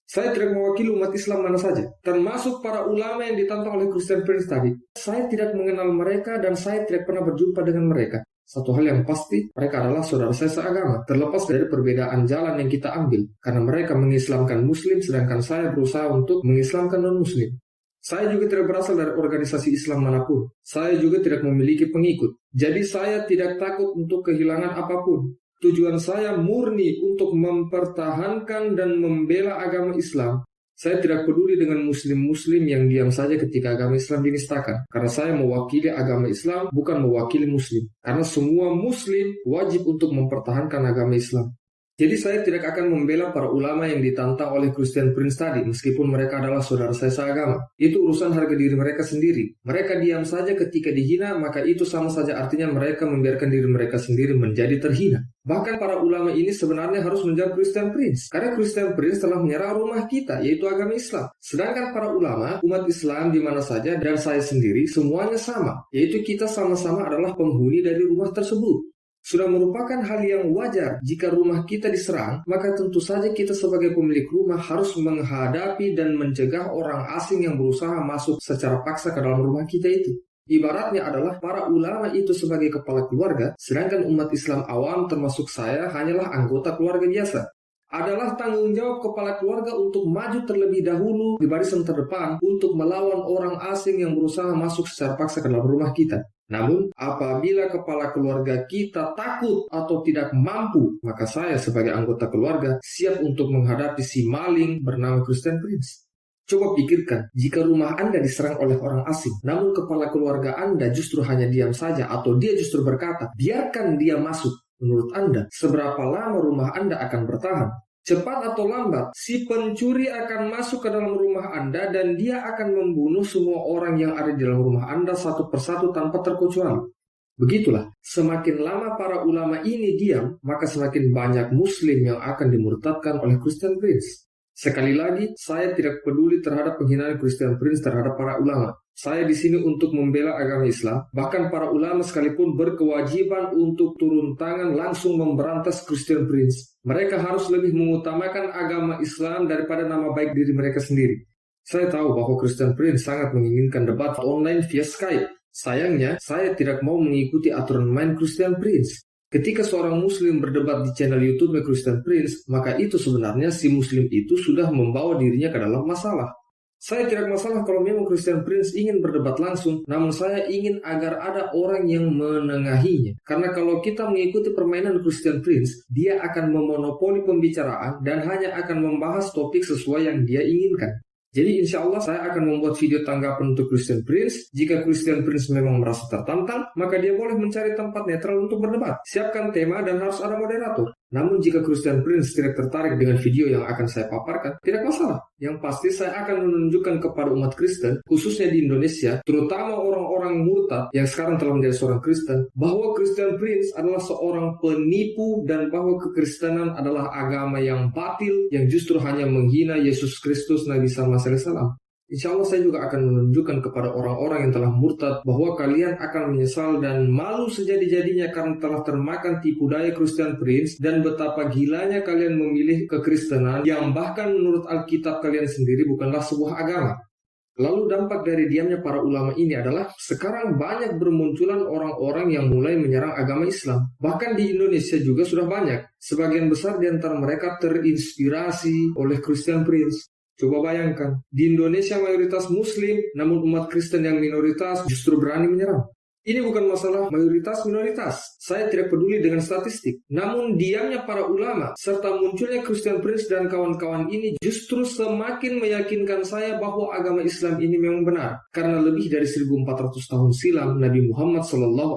Saya tidak mewakili umat Islam mana saja, termasuk para ulama yang ditantang oleh Christian Prince tadi. Saya tidak mengenal mereka dan saya tidak pernah berjumpa dengan mereka. Satu hal yang pasti, mereka adalah saudara saya seagama, terlepas dari perbedaan jalan yang kita ambil. Karena mereka mengislamkan Muslim, sedangkan saya berusaha untuk mengislamkan non-Muslim. Saya juga tidak berasal dari organisasi Islam manapun. Saya juga tidak memiliki pengikut. Jadi saya tidak takut untuk kehilangan apapun. Tujuan saya murni untuk mempertahankan dan membela agama Islam. Saya tidak peduli dengan muslim-muslim yang diam saja ketika agama Islam dinistakan. Karena saya mewakili agama Islam, bukan mewakili muslim. Karena semua muslim wajib untuk mempertahankan agama Islam. Jadi saya tidak akan membela para ulama yang ditantang oleh Christian Prince tadi, meskipun mereka adalah saudara saya seagama. Itu urusan harga diri mereka sendiri. Mereka diam saja ketika dihina, maka itu sama saja artinya mereka membiarkan diri mereka sendiri menjadi terhina. Bahkan para ulama ini sebenarnya harus menjawab Christian Prince. Karena Christian Prince telah menyerang rumah kita, yaitu agama Islam. Sedangkan para ulama, umat Islam di mana saja, dan saya sendiri, semuanya sama. Yaitu kita sama-sama adalah penghuni dari rumah tersebut. Sudah merupakan hal yang wajar jika rumah kita diserang, maka tentu saja kita sebagai pemilik rumah harus menghadapi dan mencegah orang asing yang berusaha masuk secara paksa ke dalam rumah kita itu. Ibaratnya adalah para ulama itu sebagai kepala keluarga, sedangkan umat Islam awam termasuk saya hanyalah anggota keluarga biasa. Adalah tanggung jawab kepala keluarga untuk maju terlebih dahulu di barisan terdepan untuk melawan orang asing yang berusaha masuk secara paksa ke dalam rumah kita. Namun, apabila kepala keluarga kita takut atau tidak mampu, maka saya sebagai anggota keluarga siap untuk menghadapi si maling bernama Christian Prince. Coba pikirkan, jika rumah Anda diserang oleh orang asing, namun kepala keluarga Anda justru hanya diam saja atau dia justru berkata, biarkan dia masuk. Menurut Anda, seberapa lama rumah Anda akan bertahan? Cepat atau lambat, si pencuri akan masuk ke dalam rumah Anda dan dia akan membunuh semua orang yang ada di dalam rumah Anda satu persatu tanpa terkecuali. Begitulah, semakin lama para ulama ini diam, maka semakin banyak muslim yang akan dimurtadkan oleh Christian Prince. Sekali lagi, saya tidak peduli terhadap penghinaan Christian Prince terhadap para ulama. Saya di sini untuk membela agama Islam. Bahkan para ulama sekalipun berkewajiban untuk turun tangan langsung memberantas Christian Prince. Mereka harus lebih mengutamakan agama Islam daripada nama baik diri mereka sendiri. Saya tahu bahwa Christian Prince sangat menginginkan debat online via Skype. Sayangnya, saya tidak mau mengikuti aturan main Christian Prince. Ketika seorang muslim berdebat di channel YouTube Christian Prince, maka itu sebenarnya si muslim itu sudah membawa dirinya ke dalam masalah. Saya tidak masalah kalau memang Christian Prince ingin berdebat langsung, namun saya ingin agar ada orang yang menengahinya. Karena kalau kita mengikuti permainan Christian Prince, dia akan memonopoli pembicaraan dan hanya akan membahas topik sesuai yang dia inginkan. Jadi insya Allah saya akan membuat video tanggapan untuk Christian Prince. Jika Christian Prince memang merasa tertantang, maka dia boleh mencari tempat netral untuk berdebat. Siapkan tema dan harus ada moderator. Namun jika Christian Prince tidak tertarik dengan video yang akan saya paparkan, tidak masalah. Yang pasti saya akan menunjukkan kepada umat Kristen, khususnya di Indonesia, terutama orang-orang murtad yang sekarang telah menjadi seorang Kristen, bahwa Christian Prince adalah seorang penipu dan bahwa kekristenan adalah agama yang batil, yang justru hanya menghina Yesus Kristus Nabi sallallahu alaihi wasallam. Insya Allah saya juga akan menunjukkan kepada orang-orang yang telah murtad bahwa kalian akan menyesal dan malu sejadi-jadinya karena telah termakan tipu daya Christian Prince dan betapa gilanya kalian memilih kekristenan yang bahkan menurut Alkitab kalian sendiri bukanlah sebuah agama. Lalu dampak dari diamnya para ulama ini adalah sekarang banyak bermunculan orang-orang yang mulai menyerang agama Islam. Bahkan di Indonesia juga sudah banyak. Sebagian besar di antara mereka terinspirasi oleh Christian Prince. Coba bayangkan, di Indonesia mayoritas muslim, namun umat Kristen yang minoritas justru berani menyerang. Ini bukan masalah mayoritas-minoritas. Saya tidak peduli dengan statistik. Namun diamnya para ulama serta munculnya Christian Prince dan kawan-kawan ini justru semakin meyakinkan saya bahwa agama Islam ini memang benar. Karena lebih dari 1400 tahun silam Nabi Muhammad SAW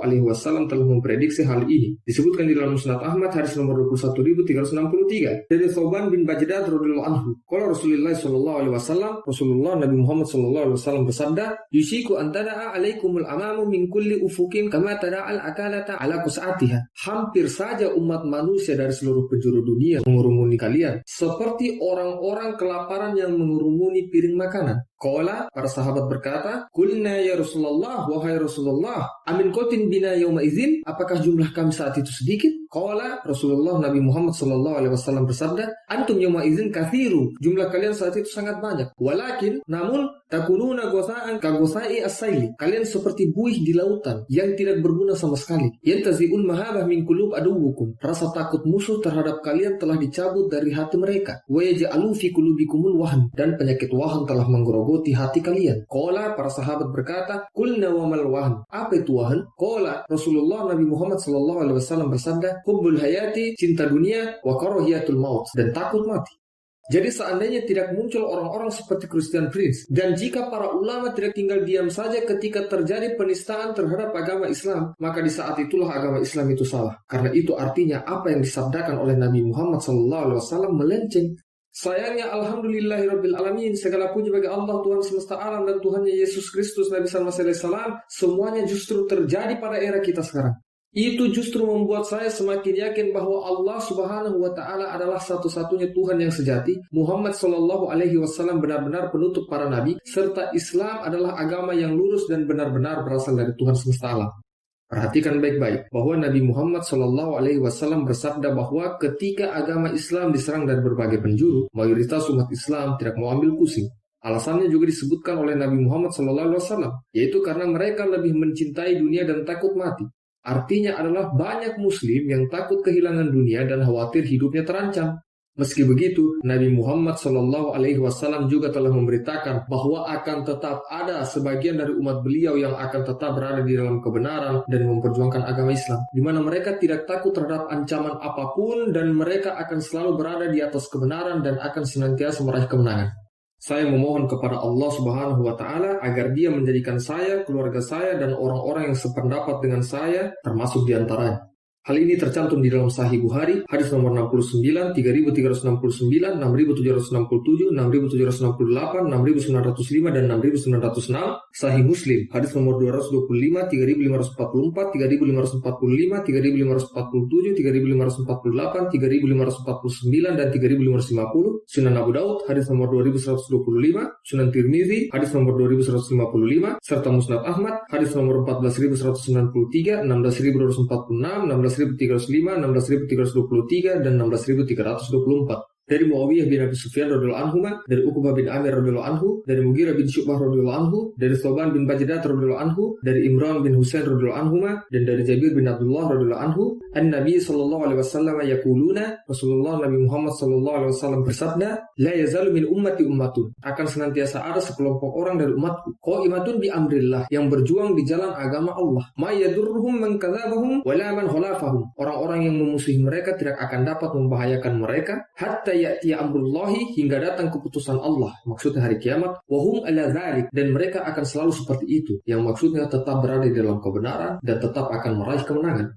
telah memprediksi hal ini. Disebutkan di dalam Musnad Ahmad hadis nomor 21.363 dari Thawban bin Bajdad radhiyallahu anhu. Qala Rasulullah SAW, Rasulullah Nabi Muhammad SAW bersabda, "Yushiku an tada'a alaikumul amamu min kulli ufukin kama tada'al akalata ala kus'atiha." Hampir saja umat manusia dari seluruh penjuru dunia mengurumuni kalian seperti orang-orang kelaparan yang mengurumuni piring makanan. Qala, para sahabat berkata, "Qulna ya Rasulullah, wahai Rasulullah, amin qatin bina yauma idzin?" Apakah jumlah kami saat itu sedikit? Qala, Rasulullah Nabi Muhammad SAW bersabda, "Antum yauma idzin katsiru." Jumlah kalian saat itu sangat banyak. Walakin, namun takununa gosaan ka gosai as-saili. Kalian seperti buih di lautan yang tidak berguna sama sekali. Yantazi'ul mahabah min qulub aduwukum. Rasa takut musuh terhadap kalian telah dicabut dari hati mereka. Wa yaj'alu fi qulubikumul wahn. Dan penyakit wahan telah menggerogoti hati kalian. Qala, para sahabat berkata, "Qulna wa mal wahn." Apa itu wahan? Qala, Rasulullah Nabi Muhammad SAW bersabda, "Hubbul hayati, cinta dunia, wa karahiyatul maut." Dan takut mati. Jadi seandainya tidak muncul orang-orang seperti Christian Prince, dan jika para ulama tidak tinggal diam saja ketika terjadi penistaan terhadap agama Islam, maka di saat itulah agama Islam itu salah. Karena itu artinya apa yang disabdakan oleh Nabi Muhammad SAW melenceng. Sayangnya alhamdulillahirabbil alamin, segala puji bagi Allah Tuhan semesta alam dan Tuhannya Yesus Kristus Nabi SAW, semuanya justru terjadi pada era kita sekarang. Itu justru membuat saya semakin yakin bahwa Allah Subhanahu wa Ta'ala adalah satu-satunya Tuhan yang sejati. Muhammad SAW benar-benar penutup para nabi, serta Islam adalah agama yang lurus dan benar-benar berasal dari Tuhan semesta alam. Perhatikan baik-baik bahwa Nabi Muhammad SAW bersabda bahwa ketika agama Islam diserang dari berbagai penjuru, mayoritas umat Islam tidak mau ambil pusing. Alasannya juga disebutkan oleh Nabi Muhammad SAW, yaitu karena mereka lebih mencintai dunia dan takut mati. Artinya adalah banyak muslim yang takut kehilangan dunia dan khawatir hidupnya terancam. Meski begitu, Nabi Muhammad SAW juga telah memberitakan bahwa akan tetap ada sebagian dari umat beliau yang akan tetap berada di dalam kebenaran dan memperjuangkan agama Islam, di mana mereka tidak takut terhadap ancaman apapun dan mereka akan selalu berada di atas kebenaran dan akan senantiasa meraih kemenangan. Saya memohon kepada Allah Subhanahu wa Ta'ala agar Dia menjadikan saya, keluarga saya, dan orang-orang yang sependapat dengan saya termasuk di antaranya. Hal ini tercantum di dalam Sahih Bukhari, hadis nomor 69, 3369, 6767, 6768, 6905, dan 6906. Sahih Muslim, hadis nomor 225, 3544, 3545, 3547, 3548, 3549, dan 3550. Sunan Abu Daud, hadis nomor 2125, Sunan Tirmizi, hadis nomor 2155, serta Musnad Ahmad, hadis nomor 14193, 16246, 16305, 16323, dan 16324. Dari Muawiyah bin Abi Sufyan radhiyallahu anhu, dari Uqbah bin Amir radhiyallahu anhu, dari Mughirah bin Syu'bah radhiyallahu anhu, dari Thawban bin Bajdad radhiyallahu anhu, dari Imran bin Husain radhiyallahu anhu, dan dari Jabir bin Abdullah radhiyallahu anhu, an-Nabi sallallahu alaihi wasallam yaquluna, Rasulullah Nabi Muhammad sallallahu alaihi wasallam bersabda, "La yazalu min ummati ummatun." Akan senantiasa ada sekelompok orang dari umatku, qaimatun bi amrillah, yang berjuang di jalan agama Allah. Ma yadurruhum man kadzabahum wa la man khalafahum. Orang-orang yang memusuhi mereka tidak akan dapat membahayakan mereka hatta ya'ti amrullahi, hingga datang keputusan Allah, maksudnya hari kiamat, wa hum ala dzalik, dan mereka akan selalu seperti itu, yang maksudnya tetap berada di dalam kebenaran dan tetap akan meraih kemenangan.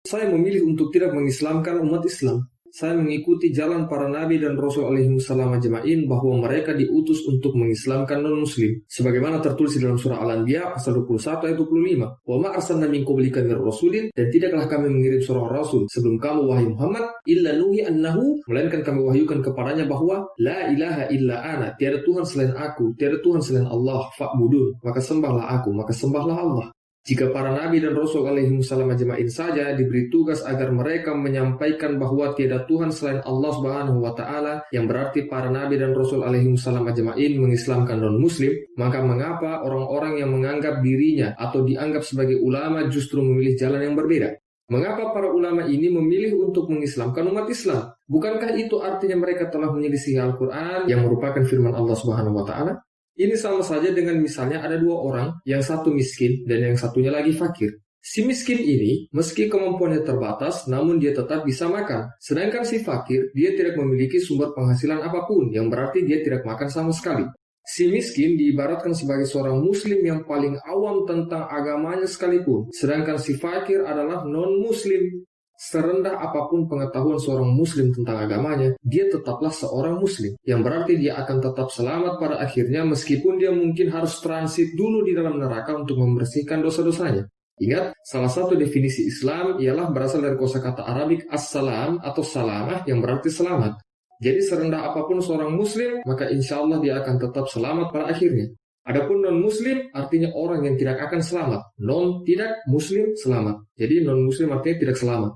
Saya memilih untuk tidak mengislamkan umat Islam. Saya mengikuti jalan para nabi dan rasul alaihi wassalam ajma'in, bahwa mereka diutus untuk mengislamkan non-muslim, sebagaimana tertulis di dalam surah Al-Anbiya pasal 21 ayat 25. Wa ma arsalna min qablika mir rasulin, dan tidaklah kami mengirim seorang rasul sebelum kamu wahai Muhammad, illa nuhi annahu, melainkan kami wahyukan kepadanya bahwa la ilaha illa ana, tiada Tuhan selain aku, tiada Tuhan selain Allah, fa'budun, maka sembahlah aku, maka sembahlah Allah. Jika para nabi dan rasul alaihi wassalam ajma'in saja diberi tugas agar mereka menyampaikan bahwa tiada Tuhan selain Allah Subhanahu wa Ta'ala, yang berarti para nabi dan rasul alaihi wassalam ajma'in mengislamkan non-muslim, maka mengapa orang-orang yang menganggap dirinya atau dianggap sebagai ulama justru memilih jalan yang berbeda? Mengapa para ulama ini memilih untuk mengislamkan umat Islam? Bukankah itu artinya mereka telah menyelisih Al-Quran yang merupakan firman Allah Subhanahu wa Ta'ala? Ini sama saja dengan misalnya ada dua orang, yang satu miskin dan yang satunya lagi fakir. Si miskin ini, meski kemampuannya terbatas, namun dia tetap bisa makan. Sedangkan si fakir, dia tidak memiliki sumber penghasilan apapun, yang berarti dia tidak makan sama sekali. Si miskin diibaratkan sebagai seorang muslim yang paling awam tentang agamanya sekalipun, sedangkan si fakir adalah non-muslim. Serendah apapun pengetahuan seorang muslim tentang agamanya, dia tetaplah seorang muslim, yang berarti dia akan tetap selamat pada akhirnya meskipun dia mungkin harus transit dulu di dalam neraka untuk membersihkan dosa-dosanya. Ingat, salah satu definisi Islam ialah berasal dari kosakata Arabik as-salam atau salamah yang berarti selamat. Jadi serendah apapun seorang muslim, maka insya Allah dia akan tetap selamat pada akhirnya. Adapun non-muslim artinya orang yang tidak akan selamat. Non-tidak muslim selamat. Jadi non-muslim artinya tidak selamat.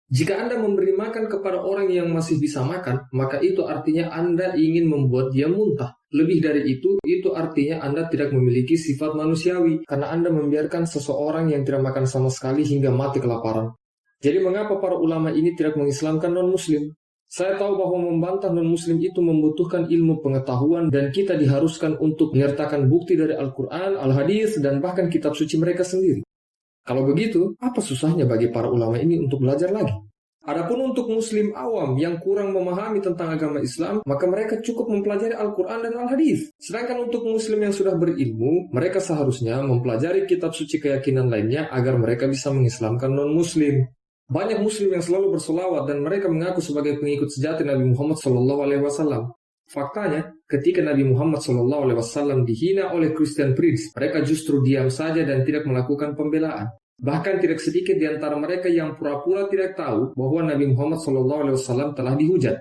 Jika Anda memberi makan kepada orang yang masih bisa makan, maka itu artinya Anda ingin membuat dia muntah. Lebih dari itu artinya Anda tidak memiliki sifat manusiawi, karena Anda membiarkan seseorang yang tidak makan sama sekali hingga mati kelaparan. Jadi mengapa para ulama ini tidak mengislamkan non-muslim? Saya tahu bahwa membantah non-muslim itu membutuhkan ilmu pengetahuan dan kita diharuskan untuk menyertakan bukti dari Al-Quran, Al-Hadis, dan bahkan kitab suci mereka sendiri. Kalau begitu, apa susahnya bagi para ulama ini untuk belajar lagi? Adapun untuk muslim awam yang kurang memahami tentang agama Islam, maka mereka cukup mempelajari Al-Quran dan Al-Hadis. Sedangkan untuk muslim yang sudah berilmu, mereka seharusnya mempelajari kitab suci keyakinan lainnya agar mereka bisa mengislamkan non-muslim. Banyak muslim yang selalu bersolawat dan mereka mengaku sebagai pengikut sejati Nabi Muhammad SAW. Faktanya, ketika Nabi Muhammad SAW dihina oleh Christian Prince, mereka justru diam saja dan tidak melakukan pembelaan. Bahkan tidak sedikit di antara mereka yang pura-pura tidak tahu bahwa Nabi Muhammad SAW telah dihujat.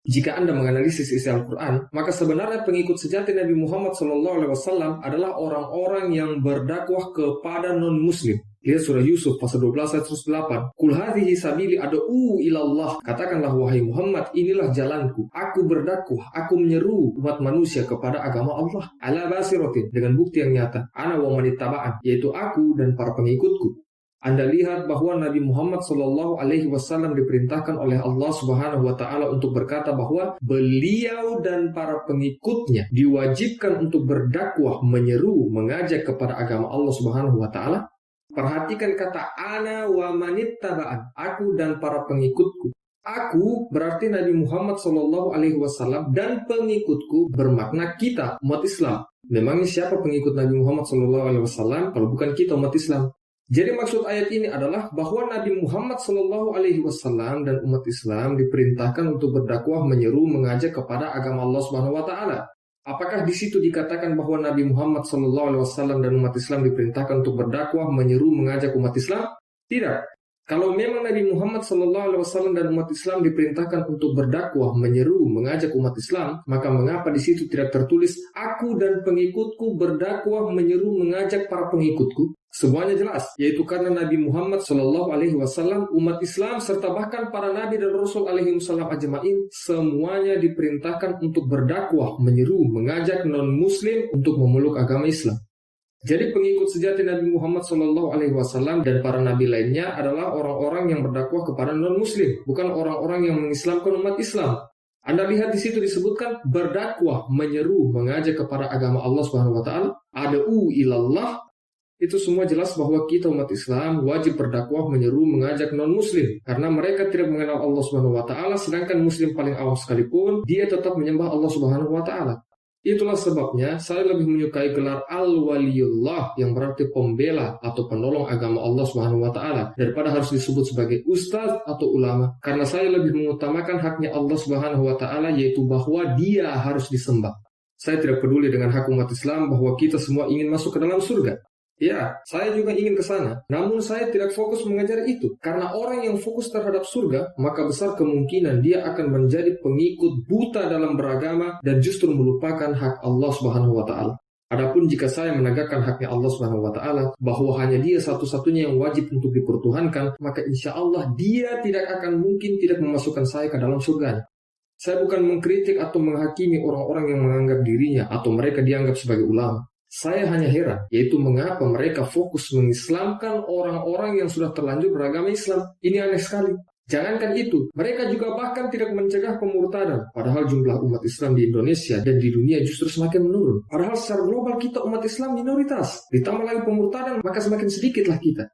Jika Anda menganalisis isi Al-Quran, maka sebenarnya pengikut sejati Nabi Muhammad SAW adalah orang-orang yang berdakwah kepada non-muslim. Lihat surah Yusuf pasal 12 ayat 108. Kul hadhihi sabili ad'u ilallah. Katakanlah wahai Muhammad, inilah jalanku. Aku berdakwah, aku menyeru umat manusia kepada agama Allah. Ala basiratin, dengan bukti yang nyata. Ana wa manittaba'an, yaitu aku dan para pengikutku. Anda lihat bahwa Nabi Muhammad SAW diperintahkan oleh Allah Subhanahu wa Ta'ala untuk berkata bahwa beliau dan para pengikutnya diwajibkan untuk berdakwah, menyeru, mengajak kepada agama Allah Subhanahu wa Ta'ala. Perhatikan kata ana wa manittaba'an, aku dan para pengikutku. Aku berarti Nabi Muhammad SAW dan pengikutku bermakna kita, umat Islam. Memangnya siapa pengikut Nabi Muhammad SAW kalau bukan kita, umat Islam? Jadi maksud ayat ini adalah bahwa Nabi Muhammad SAW dan umat Islam diperintahkan untuk berdakwah, menyeru, mengajak kepada agama Allah Subhanahu wa Ta'ala. Apakah di situ dikatakan bahwa Nabi Muhammad SAW dan umat Islam diperintahkan untuk berdakwah, menyeru, mengajak umat Islam? Tidak. Kalau memang Nabi Muhammad SAW dan umat Islam diperintahkan untuk berdakwah, menyeru, mengajak umat Islam, maka mengapa di situ tidak tertulis aku dan pengikutku berdakwah, menyeru, mengajak para pengikutku? Semuanya jelas, yaitu karena Nabi Muhammad SAW, umat Islam, serta bahkan para Nabi dan Rasul alaihissalam ajma'in, semuanya diperintahkan untuk berdakwah, menyeru, mengajak non-muslim untuk memeluk agama Islam. Jadi pengikut sejati Nabi Muhammad SAW dan para Nabi lainnya adalah orang-orang yang berdakwah kepada non-muslim, bukan orang-orang yang mengislamkan umat Islam. Anda lihat di situ disebutkan berdakwah, menyeru, mengajak kepada agama Allah Subhanahu wa Ta'ala, ad'u ilallah. Itu semua jelas bahwa kita umat Islam wajib berdakwah, menyeru, mengajak non-muslim karena mereka tidak mengenal Allah Subhanahu wa Ta'ala, sedangkan muslim paling awam sekalipun dia tetap menyembah Allah Subhanahu wa Ta'ala. Itulah sebabnya saya lebih menyukai gelar Al-Waliyullah yang berarti pembela atau penolong agama Allah Subhanahu wa Ta'ala daripada harus disebut sebagai ustaz atau ulama, karena saya lebih mengutamakan haknya Allah Subhanahu wa Ta'ala, yaitu bahwa dia harus disembah. Saya tidak peduli dengan hak umat Islam bahwa kita semua ingin masuk ke dalam surga. Ya, saya juga ingin ke sana. Namun saya tidak fokus mengejar itu. Karena orang yang fokus terhadap surga, maka besar kemungkinan dia akan menjadi pengikut buta dalam beragama dan justru melupakan hak Allah Subhanahu wa Ta'ala. Adapun jika saya menegakkan haknya Allah Subhanahu wa Ta'ala, bahwa hanya dia satu-satunya yang wajib untuk dipertuhankan, maka insya Allah dia tidak akan mungkin tidak memasukkan saya ke dalam surga. Saya bukan mengkritik atau menghakimi orang-orang yang menganggap dirinya atau mereka dianggap sebagai ulama. Saya hanya heran, yaitu mengapa mereka fokus mengislamkan orang-orang yang sudah terlanjur beragama Islam. Ini aneh sekali. Jangankan itu, mereka juga bahkan tidak mencegah pemurtadan. Padahal jumlah umat Islam di Indonesia dan di dunia justru semakin menurun. Padahal secara global kita umat Islam minoritas. Ditambah lagi pemurtadan, maka semakin sedikitlah kita.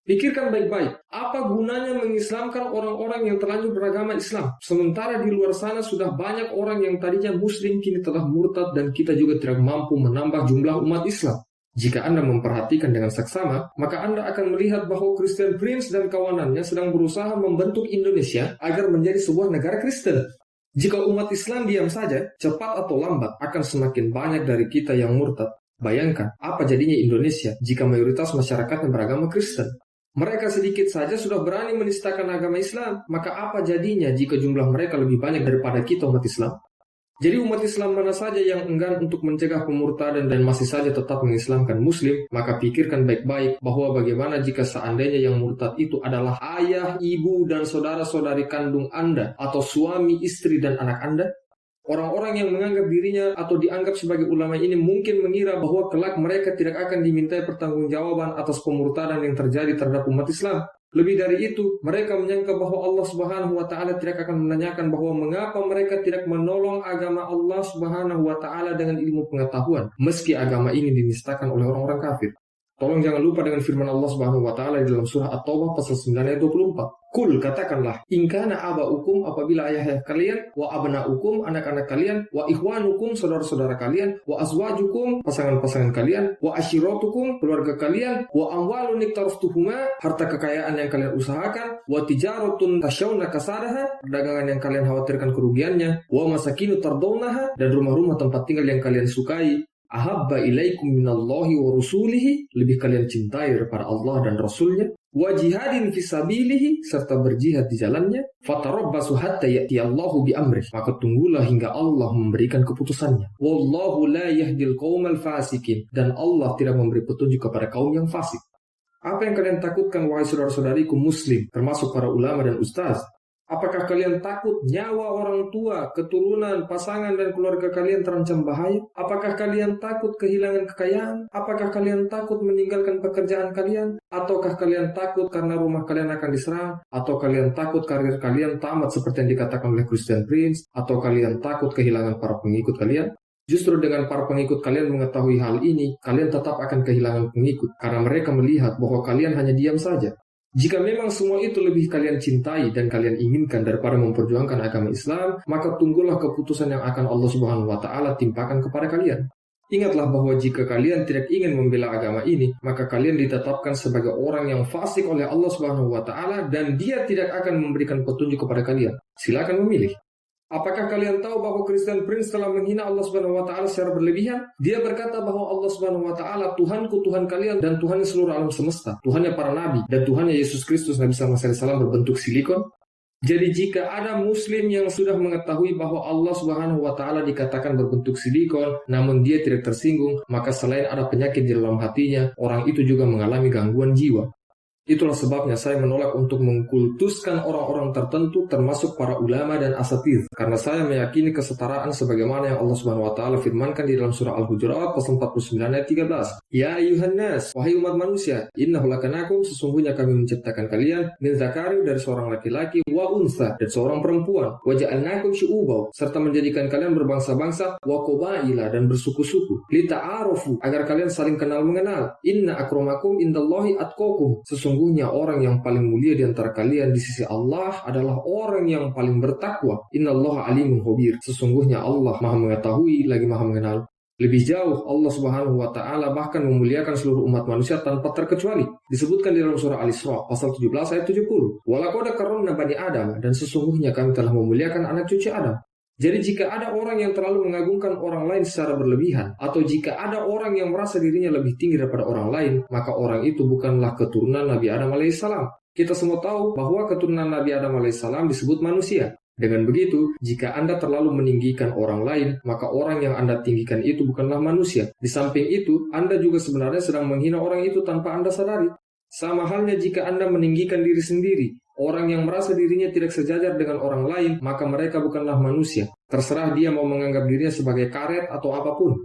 Pikirkan baik-baik, apa gunanya mengislamkan orang-orang yang terlanjur beragama Islam? Sementara di luar sana sudah banyak orang yang tadinya muslim kini telah murtad dan kita juga tidak mampu menambah jumlah umat Islam. Jika Anda memperhatikan dengan seksama, maka Anda akan melihat bahwa Christian Prince dan kawanannya sedang berusaha membentuk Indonesia agar menjadi sebuah negara Kristen. Jika umat Islam diam saja, cepat atau lambat akan semakin banyak dari kita yang murtad. Bayangkan, apa jadinya Indonesia jika mayoritas masyarakatnya beragama Kristen? Mereka sedikit saja sudah berani menistakan agama Islam, maka apa jadinya jika jumlah mereka lebih banyak daripada kita umat Islam? Jadi umat Islam mana saja yang enggan untuk mencegah pemurtadan dan masih saja tetap mengislamkan Muslim, maka pikirkan baik-baik bahwa bagaimana jika seandainya yang murtad itu adalah ayah, ibu, dan saudara-saudari kandung Anda, atau suami, istri, dan anak Anda? Orang-orang yang menganggap dirinya atau dianggap sebagai ulama ini mungkin mengira bahwa kelak mereka tidak akan dimintai pertanggungjawaban atas pemurtadan yang terjadi terhadap umat Islam. Lebih dari itu, mereka menyangka bahwa Allah Subhanahu wa Ta'ala tidak akan menanyakan bahwa mengapa mereka tidak menolong agama Allah Subhanahu wa Ta'ala dengan ilmu pengetahuan, meski agama ini dinistakan oleh orang-orang kafir. Tolong jangan lupa dengan firman Allah Subhanahu wa Ta'ala di dalam surah At-Taubah pasal 9 ayat 24. Kul, katakanlah, in kana aba'ukum, apabila ayah-ayah kalian, wa abna'ukum, anak-anak kalian, wa ikhwanukum, saudara-saudara kalian, wa azwajukum, pasangan-pasangan kalian, wa ashiratukum, keluarga kalian, wa amwalun iktaraftuhuma, harta kekayaan yang kalian usahakan, wa tijaratun tasyawna kasadaha, perdagangan yang kalian khawatirkan kerugiannya, wa masakinu tardawnaha, dan rumah-rumah tempat tinggal yang kalian sukai, ahabba ilaikum minallahi wa rusulihi, lebih kalian cintai daripada Allah dan Rasulnya, wa jihadin fisabilihi, serta berjihad di jalannya, fatarabbasu hatta ya'tiyallahu bi amrih, maka tunggulah hingga Allah memberikan keputusannya. Wallahu la yahdil qaumal fasikin, dan Allah tidak memberi petunjuk kepada kaum yang fasik. Apa yang kalian takutkan wahai saudara-saudariku muslim, termasuk para ulama dan ustaz? Apakah kalian takut nyawa orang tua, keturunan, pasangan, dan keluarga kalian terancam bahaya? Apakah kalian takut kehilangan kekayaan? Apakah kalian takut meninggalkan pekerjaan kalian? Ataukah kalian takut karena rumah kalian akan diserang? Atau kalian takut karir kalian tamat seperti yang dikatakan oleh Christian Prince? Atau kalian takut kehilangan para pengikut kalian? Justru dengan para pengikut kalian mengetahui hal ini, kalian tetap akan kehilangan pengikut, karena mereka melihat bahwa kalian hanya diam saja. Jika memang semua itu lebih kalian cintai dan kalian inginkan daripada memperjuangkan agama Islam, maka tunggulah keputusan yang akan Allah Subhanahu wa Ta'ala timpakan kepada kalian. Ingatlah bahwa jika kalian tidak ingin membela agama ini, maka kalian ditetapkan sebagai orang yang fasik oleh Allah Subhanahu wa Ta'ala dan Dia tidak akan memberikan petunjuk kepada kalian. Silakan memilih. Apakah kalian tahu bahwa Christian Prince telah menghina Allah Subhanahu wa Ta'ala secara berlebihan? Dia berkata bahwa Allah Subhanahu wa Ta'ala Tuhanku, Tuhan kalian, dan Tuhannya seluruh alam semesta, Tuhannya para nabi, dan Tuhannya Yesus Kristus Nabi SAW berbentuk silikon. Jadi jika ada muslim yang sudah mengetahui bahwa Allah Subhanahu wa Ta'ala dikatakan berbentuk silikon, namun dia tidak tersinggung, maka selain ada penyakit di dalam hatinya, orang itu juga mengalami gangguan jiwa. Itulah sebabnya saya menolak untuk mengkultuskan orang-orang tertentu termasuk para ulama dan asatidz, karena saya meyakini kesetaraan sebagaimana yang Allah Subhanahu wa Ta'ala firmankan di dalam surah Al-Hujurat pasal 49 ayat 13. Ya ayuhan nas, wahai umat manusia, innahu lakanakum, sesungguhnya kami menciptakan kalian min zakari, dari seorang laki-laki, wa unsa, dan seorang perempuan, wa ja'alnakum syu'ubaw, serta menjadikan kalian berbangsa-bangsa, wa qabaila, dan bersuku-suku, lita'arufu, agar kalian saling kenal mengenal. Inna akramakum indallahi atqakum, sesungguhnya orang yang paling mulia di antara kalian di sisi Allah adalah orang yang paling bertakwa. Innallaha alimun khabir, sesungguhnya Allah Maha mengetahui lagi Maha mengenal. Lebih jauh, Allah Subhanahu wa Ta'ala bahkan memuliakan seluruh umat manusia tanpa terkecuali. Disebutkan di dalam surah Al-Isra pasal 17 ayat 70. Walaqad karramna bani Adam, dan sesungguhnya kami telah memuliakan anak cucu Adam. Jadi jika ada orang yang terlalu mengagungkan orang lain secara berlebihan, atau jika ada orang yang merasa dirinya lebih tinggi daripada orang lain, maka orang itu bukanlah keturunan Nabi Adam alaihissalam. Kita semua tahu bahwa keturunan Nabi Adam alaihissalam disebut manusia. Dengan begitu, jika Anda terlalu meninggikan orang lain, maka orang yang Anda tinggikan itu bukanlah manusia. Di samping itu, Anda juga sebenarnya sedang menghina orang itu tanpa Anda sadari. Sama halnya jika Anda meninggikan diri sendiri. Orang yang merasa dirinya tidak sejajar dengan orang lain, maka mereka bukanlah manusia. Terserah dia mau menganggap dirinya sebagai karet atau apapun.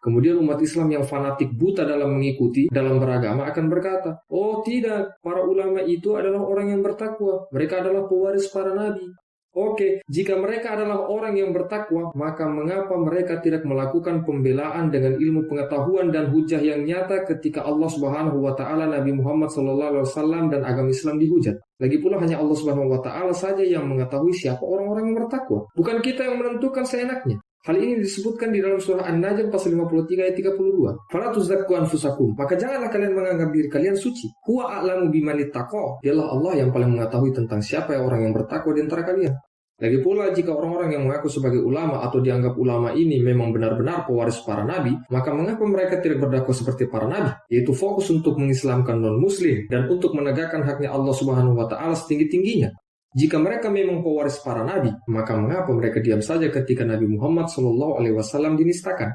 Kemudian umat Islam yang fanatik buta dalam mengikuti, dalam beragama akan berkata, oh tidak, para ulama itu adalah orang yang bertakwa. Mereka adalah pewaris para nabi. Oke, jika mereka adalah orang yang bertakwa, maka mengapa mereka tidak melakukan pembelaan dengan ilmu pengetahuan dan hujah yang nyata ketika Allah Subhanahu wa taala, Nabi Muhammad SAW dan agama Islam dihujat? Lagi pula hanya Allah Subhanahu wa taala saja yang mengetahui siapa orang-orang yang bertakwa. Bukan kita yang menentukan seenaknya. Hal ini disebutkan di dalam surah An-Najm pasal 53 ayat 32. Fala tuzakku anfusakum, maka janganlah kalian menganggap diri kalian suci. Huwa a'lamu bimanittaqo, dialah Allah yang paling mengetahui tentang siapa orang yang bertakwa di antara kalian. Lagi pula jika orang-orang yang mengaku sebagai ulama atau dianggap ulama ini memang benar-benar pewaris para nabi, maka mengapa mereka tidak berdakwah seperti para nabi, yaitu fokus untuk mengislamkan non-muslim dan untuk menegakkan haknya Allah Subhanahu wa taala setinggi-tingginya? Jika mereka memang pewaris para nabi, maka mengapa mereka diam saja ketika Nabi Muhammad SAW dinistakan?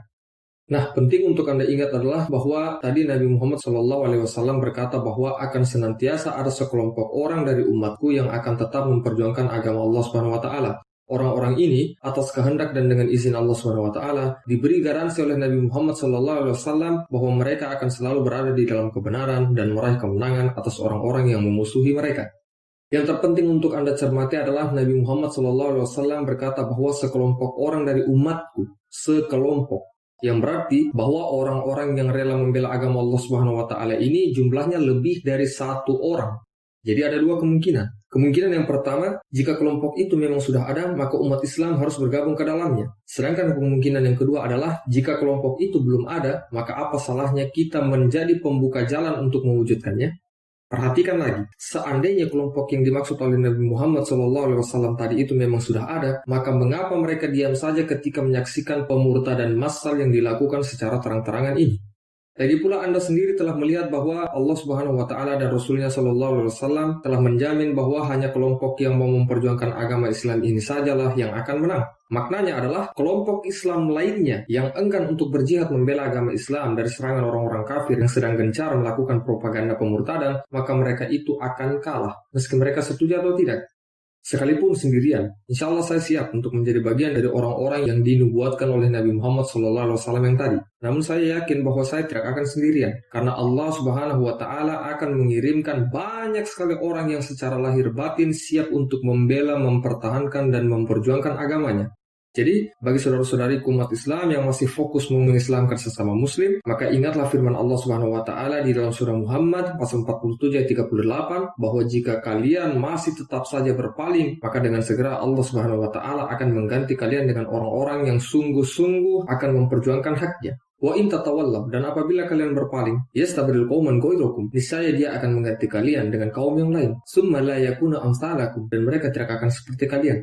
Nah, penting untuk Anda ingat adalah bahwa tadi Nabi Muhammad SAW berkata bahwa akan senantiasa ada sekelompok orang dari umatku yang akan tetap memperjuangkan agama Allah Subhanahu wa taala. Orang-orang ini atas kehendak dan dengan izin Allah Subhanahu wa taala diberi garansi oleh Nabi Muhammad SAW bahwa mereka akan selalu berada di dalam kebenaran dan meraih kemenangan atas orang-orang yang memusuhi mereka. Yang terpenting untuk Anda cermati adalah Nabi Muhammad SAW berkata bahwa sekelompok orang dari umatku, sekelompok, yang berarti bahwa orang-orang yang rela membela agama Allah Subhanahu wa taala ini jumlahnya lebih dari satu orang. Jadi ada dua kemungkinan. Kemungkinan yang pertama, jika kelompok itu memang sudah ada, maka umat Islam harus bergabung ke dalamnya. Sedangkan kemungkinan yang kedua adalah, jika kelompok itu belum ada, maka apa salahnya kita menjadi pembuka jalan untuk mewujudkannya? Perhatikan lagi, seandainya kelompok yang dimaksud oleh Nabi Muhammad SAW tadi itu memang sudah ada, maka mengapa mereka diam saja ketika menyaksikan pemurtadan massal yang dilakukan secara terang-terangan ini? Lagi pula Anda sendiri telah melihat bahwa Allah Subhanahu wa taala dan Rasulnya SAW telah menjamin bahwa hanya kelompok yang mau memperjuangkan agama Islam ini sajalah yang akan menang. Maknanya adalah kelompok Islam lainnya yang enggan untuk berjihad membela agama Islam dari serangan orang-orang kafir yang sedang gencar melakukan propaganda pemurtadan, maka mereka itu akan kalah, meski mereka setuju atau tidak. Sekalipun sendirian, insya Allah saya siap untuk menjadi bagian dari orang-orang yang dinubuatkan oleh Nabi Muhammad SAW yang tadi. Namun saya yakin bahwa saya tidak akan sendirian, karena Allah Subhanahu wa taala akan mengirimkan banyak sekali orang yang secara lahir batin siap untuk membela, mempertahankan, dan memperjuangkan agamanya. Jadi, bagi saudara-saudari umat Islam yang masih fokus mengislamkan sesama muslim, maka ingatlah firman Allah Subhanahu wa taala di dalam surah Muhammad pasal 47 ayat 38 bahwa jika kalian masih tetap saja berpaling, maka dengan segera Allah Subhanahu wa taala akan mengganti kalian dengan orang-orang yang sungguh-sungguh akan memperjuangkan haknya. Wa in tatawallaw, dan apabila kalian berpaling, yastabdil qauman ghayrakum, niscaya dia akan mengganti kalian dengan kaum yang lain. Summa la yakuna amsalakum, dan mereka tidak akan seperti kalian.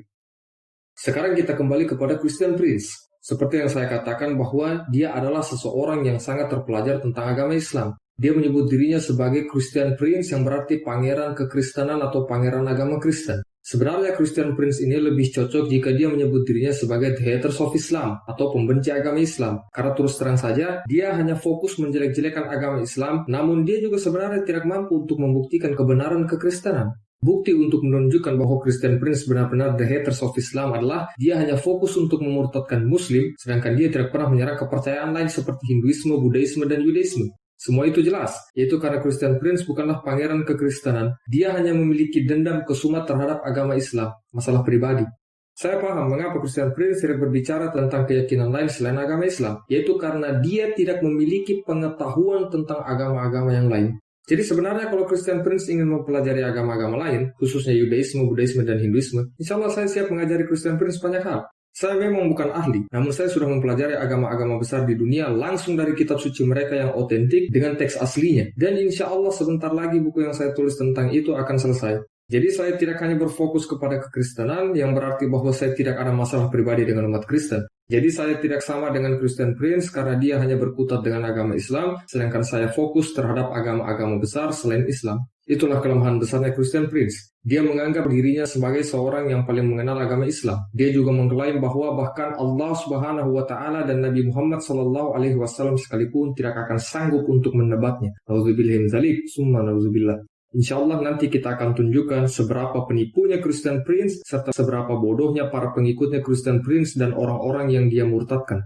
Sekarang kita kembali kepada Christian Prince. Seperti yang saya katakan bahwa dia adalah seseorang yang sangat terpelajar tentang agama Islam. Dia menyebut dirinya sebagai Christian Prince yang berarti pangeran kekristenan atau pangeran agama Kristen. Sebenarnya Christian Prince ini lebih cocok jika dia menyebut dirinya sebagai the haters of Islam atau pembenci agama Islam. Karena terus terang saja, dia hanya fokus menjelek-jelekan agama Islam, namun dia juga sebenarnya tidak mampu untuk membuktikan kebenaran kekristenan. Bukti untuk menunjukkan bahwa Christian Prince benar-benar the haters of Islam adalah dia hanya fokus untuk memurtadkan Muslim, sedangkan dia tidak pernah menyerang kepercayaan lain seperti Hinduisme, Buddhisme, dan Yudaisme. Semua itu jelas, yaitu karena Christian Prince bukanlah pangeran kekristenan, dia hanya memiliki dendam kesumat terhadap agama Islam, masalah pribadi. Saya paham mengapa Christian Prince tidak berbicara tentang keyakinan lain selain agama Islam, yaitu karena dia tidak memiliki pengetahuan tentang agama-agama yang lain. Jadi sebenarnya kalau Christian Prince ingin mempelajari agama-agama lain, khususnya Yudaisme, Buddhisme, dan Hinduisme, insya Allah saya siap mengajari Christian Prince banyak hal. Saya memang bukan ahli, namun saya sudah mempelajari agama-agama besar di dunia langsung dari kitab suci mereka yang otentik dengan teks aslinya. Dan insya Allah sebentar lagi buku yang saya tulis tentang itu akan selesai. Jadi saya tidak hanya berfokus kepada kekristenan, yang berarti bahwa saya tidak ada masalah pribadi dengan umat Kristen. Jadi saya tidak sama dengan Christian Prince karena dia hanya berkutat dengan agama Islam, sedangkan saya fokus terhadap agama-agama besar selain Islam. Itulah kelemahan besarnya Christian Prince. Dia menganggap dirinya sebagai seorang yang paling mengenal agama Islam. Dia juga mengklaim bahwa bahkan Allah Subhanahu wa taala dan Nabi Muhammad SAW sekalipun tidak akan sanggup untuk menebatnya. Nauzubillah min dzalik, summa nauzubillah. Insya Allah nanti kita akan tunjukkan seberapa penipunya Christian Prince serta seberapa bodohnya para pengikutnya Christian Prince dan orang-orang yang dia murtadkan.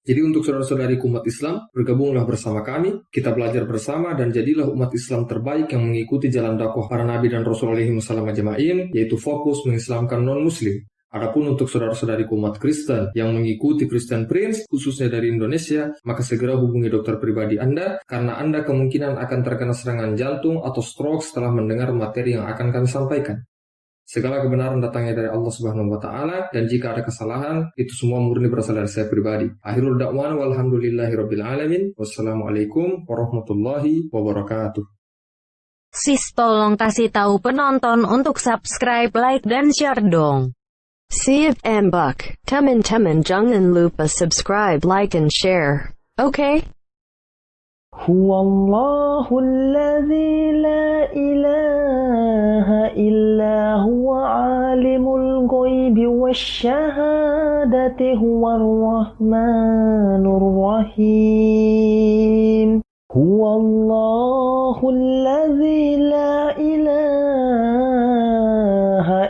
Jadi untuk saudara-saudari umat Islam, bergabunglah bersama kami, kita belajar bersama dan jadilah umat Islam terbaik yang mengikuti jalan dakwah para nabi dan rasul alaihi wasallam ajma'in, yaitu fokus mengislamkan non-muslim. Adapun untuk saudara-saudari umat Kristen yang mengikuti Christian Prince, khususnya dari Indonesia, maka segera hubungi dokter pribadi Anda, karena Anda kemungkinan akan terkena serangan jantung atau stroke setelah mendengar materi yang akan kami sampaikan. Segala kebenaran datangnya dari Allah Subhanahu wa Ta'ala, dan jika ada kesalahan, itu semua murni berasal dari saya pribadi. Akhirul da'wana walhamdulillahirabbil alamin. Wassalamualaikum warahmatullahi wabarakatuh. Sis tolong kasih tahu penonton untuk subscribe, like, dan share dong. Siap and Buck, teman-teman jangan lupa subscribe, like, and share. Okay? Huwallahu alladzi la ilaha illa huwa alimul ghaibi wasyahadati huwar rahmanur rahim. Huwallahu alladzi la ilaha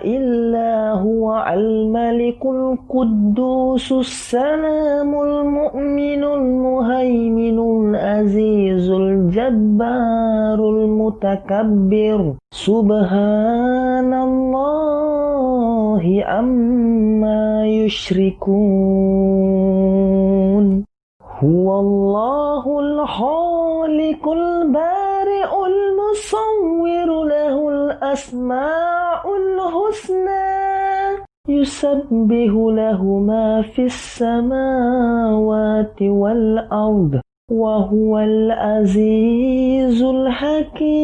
illa huwa al-malikul quddusus salamul mu'minul muhaiminul azizul jabbarul mutakabbir. Subhanallahi amma yushrikun. Huwallahul khaliqul bari'ul musawwiru lahul asma'ul husna. Yusabbihu lahu ma fis samawati wal ard. Wa huwal azizul hakim.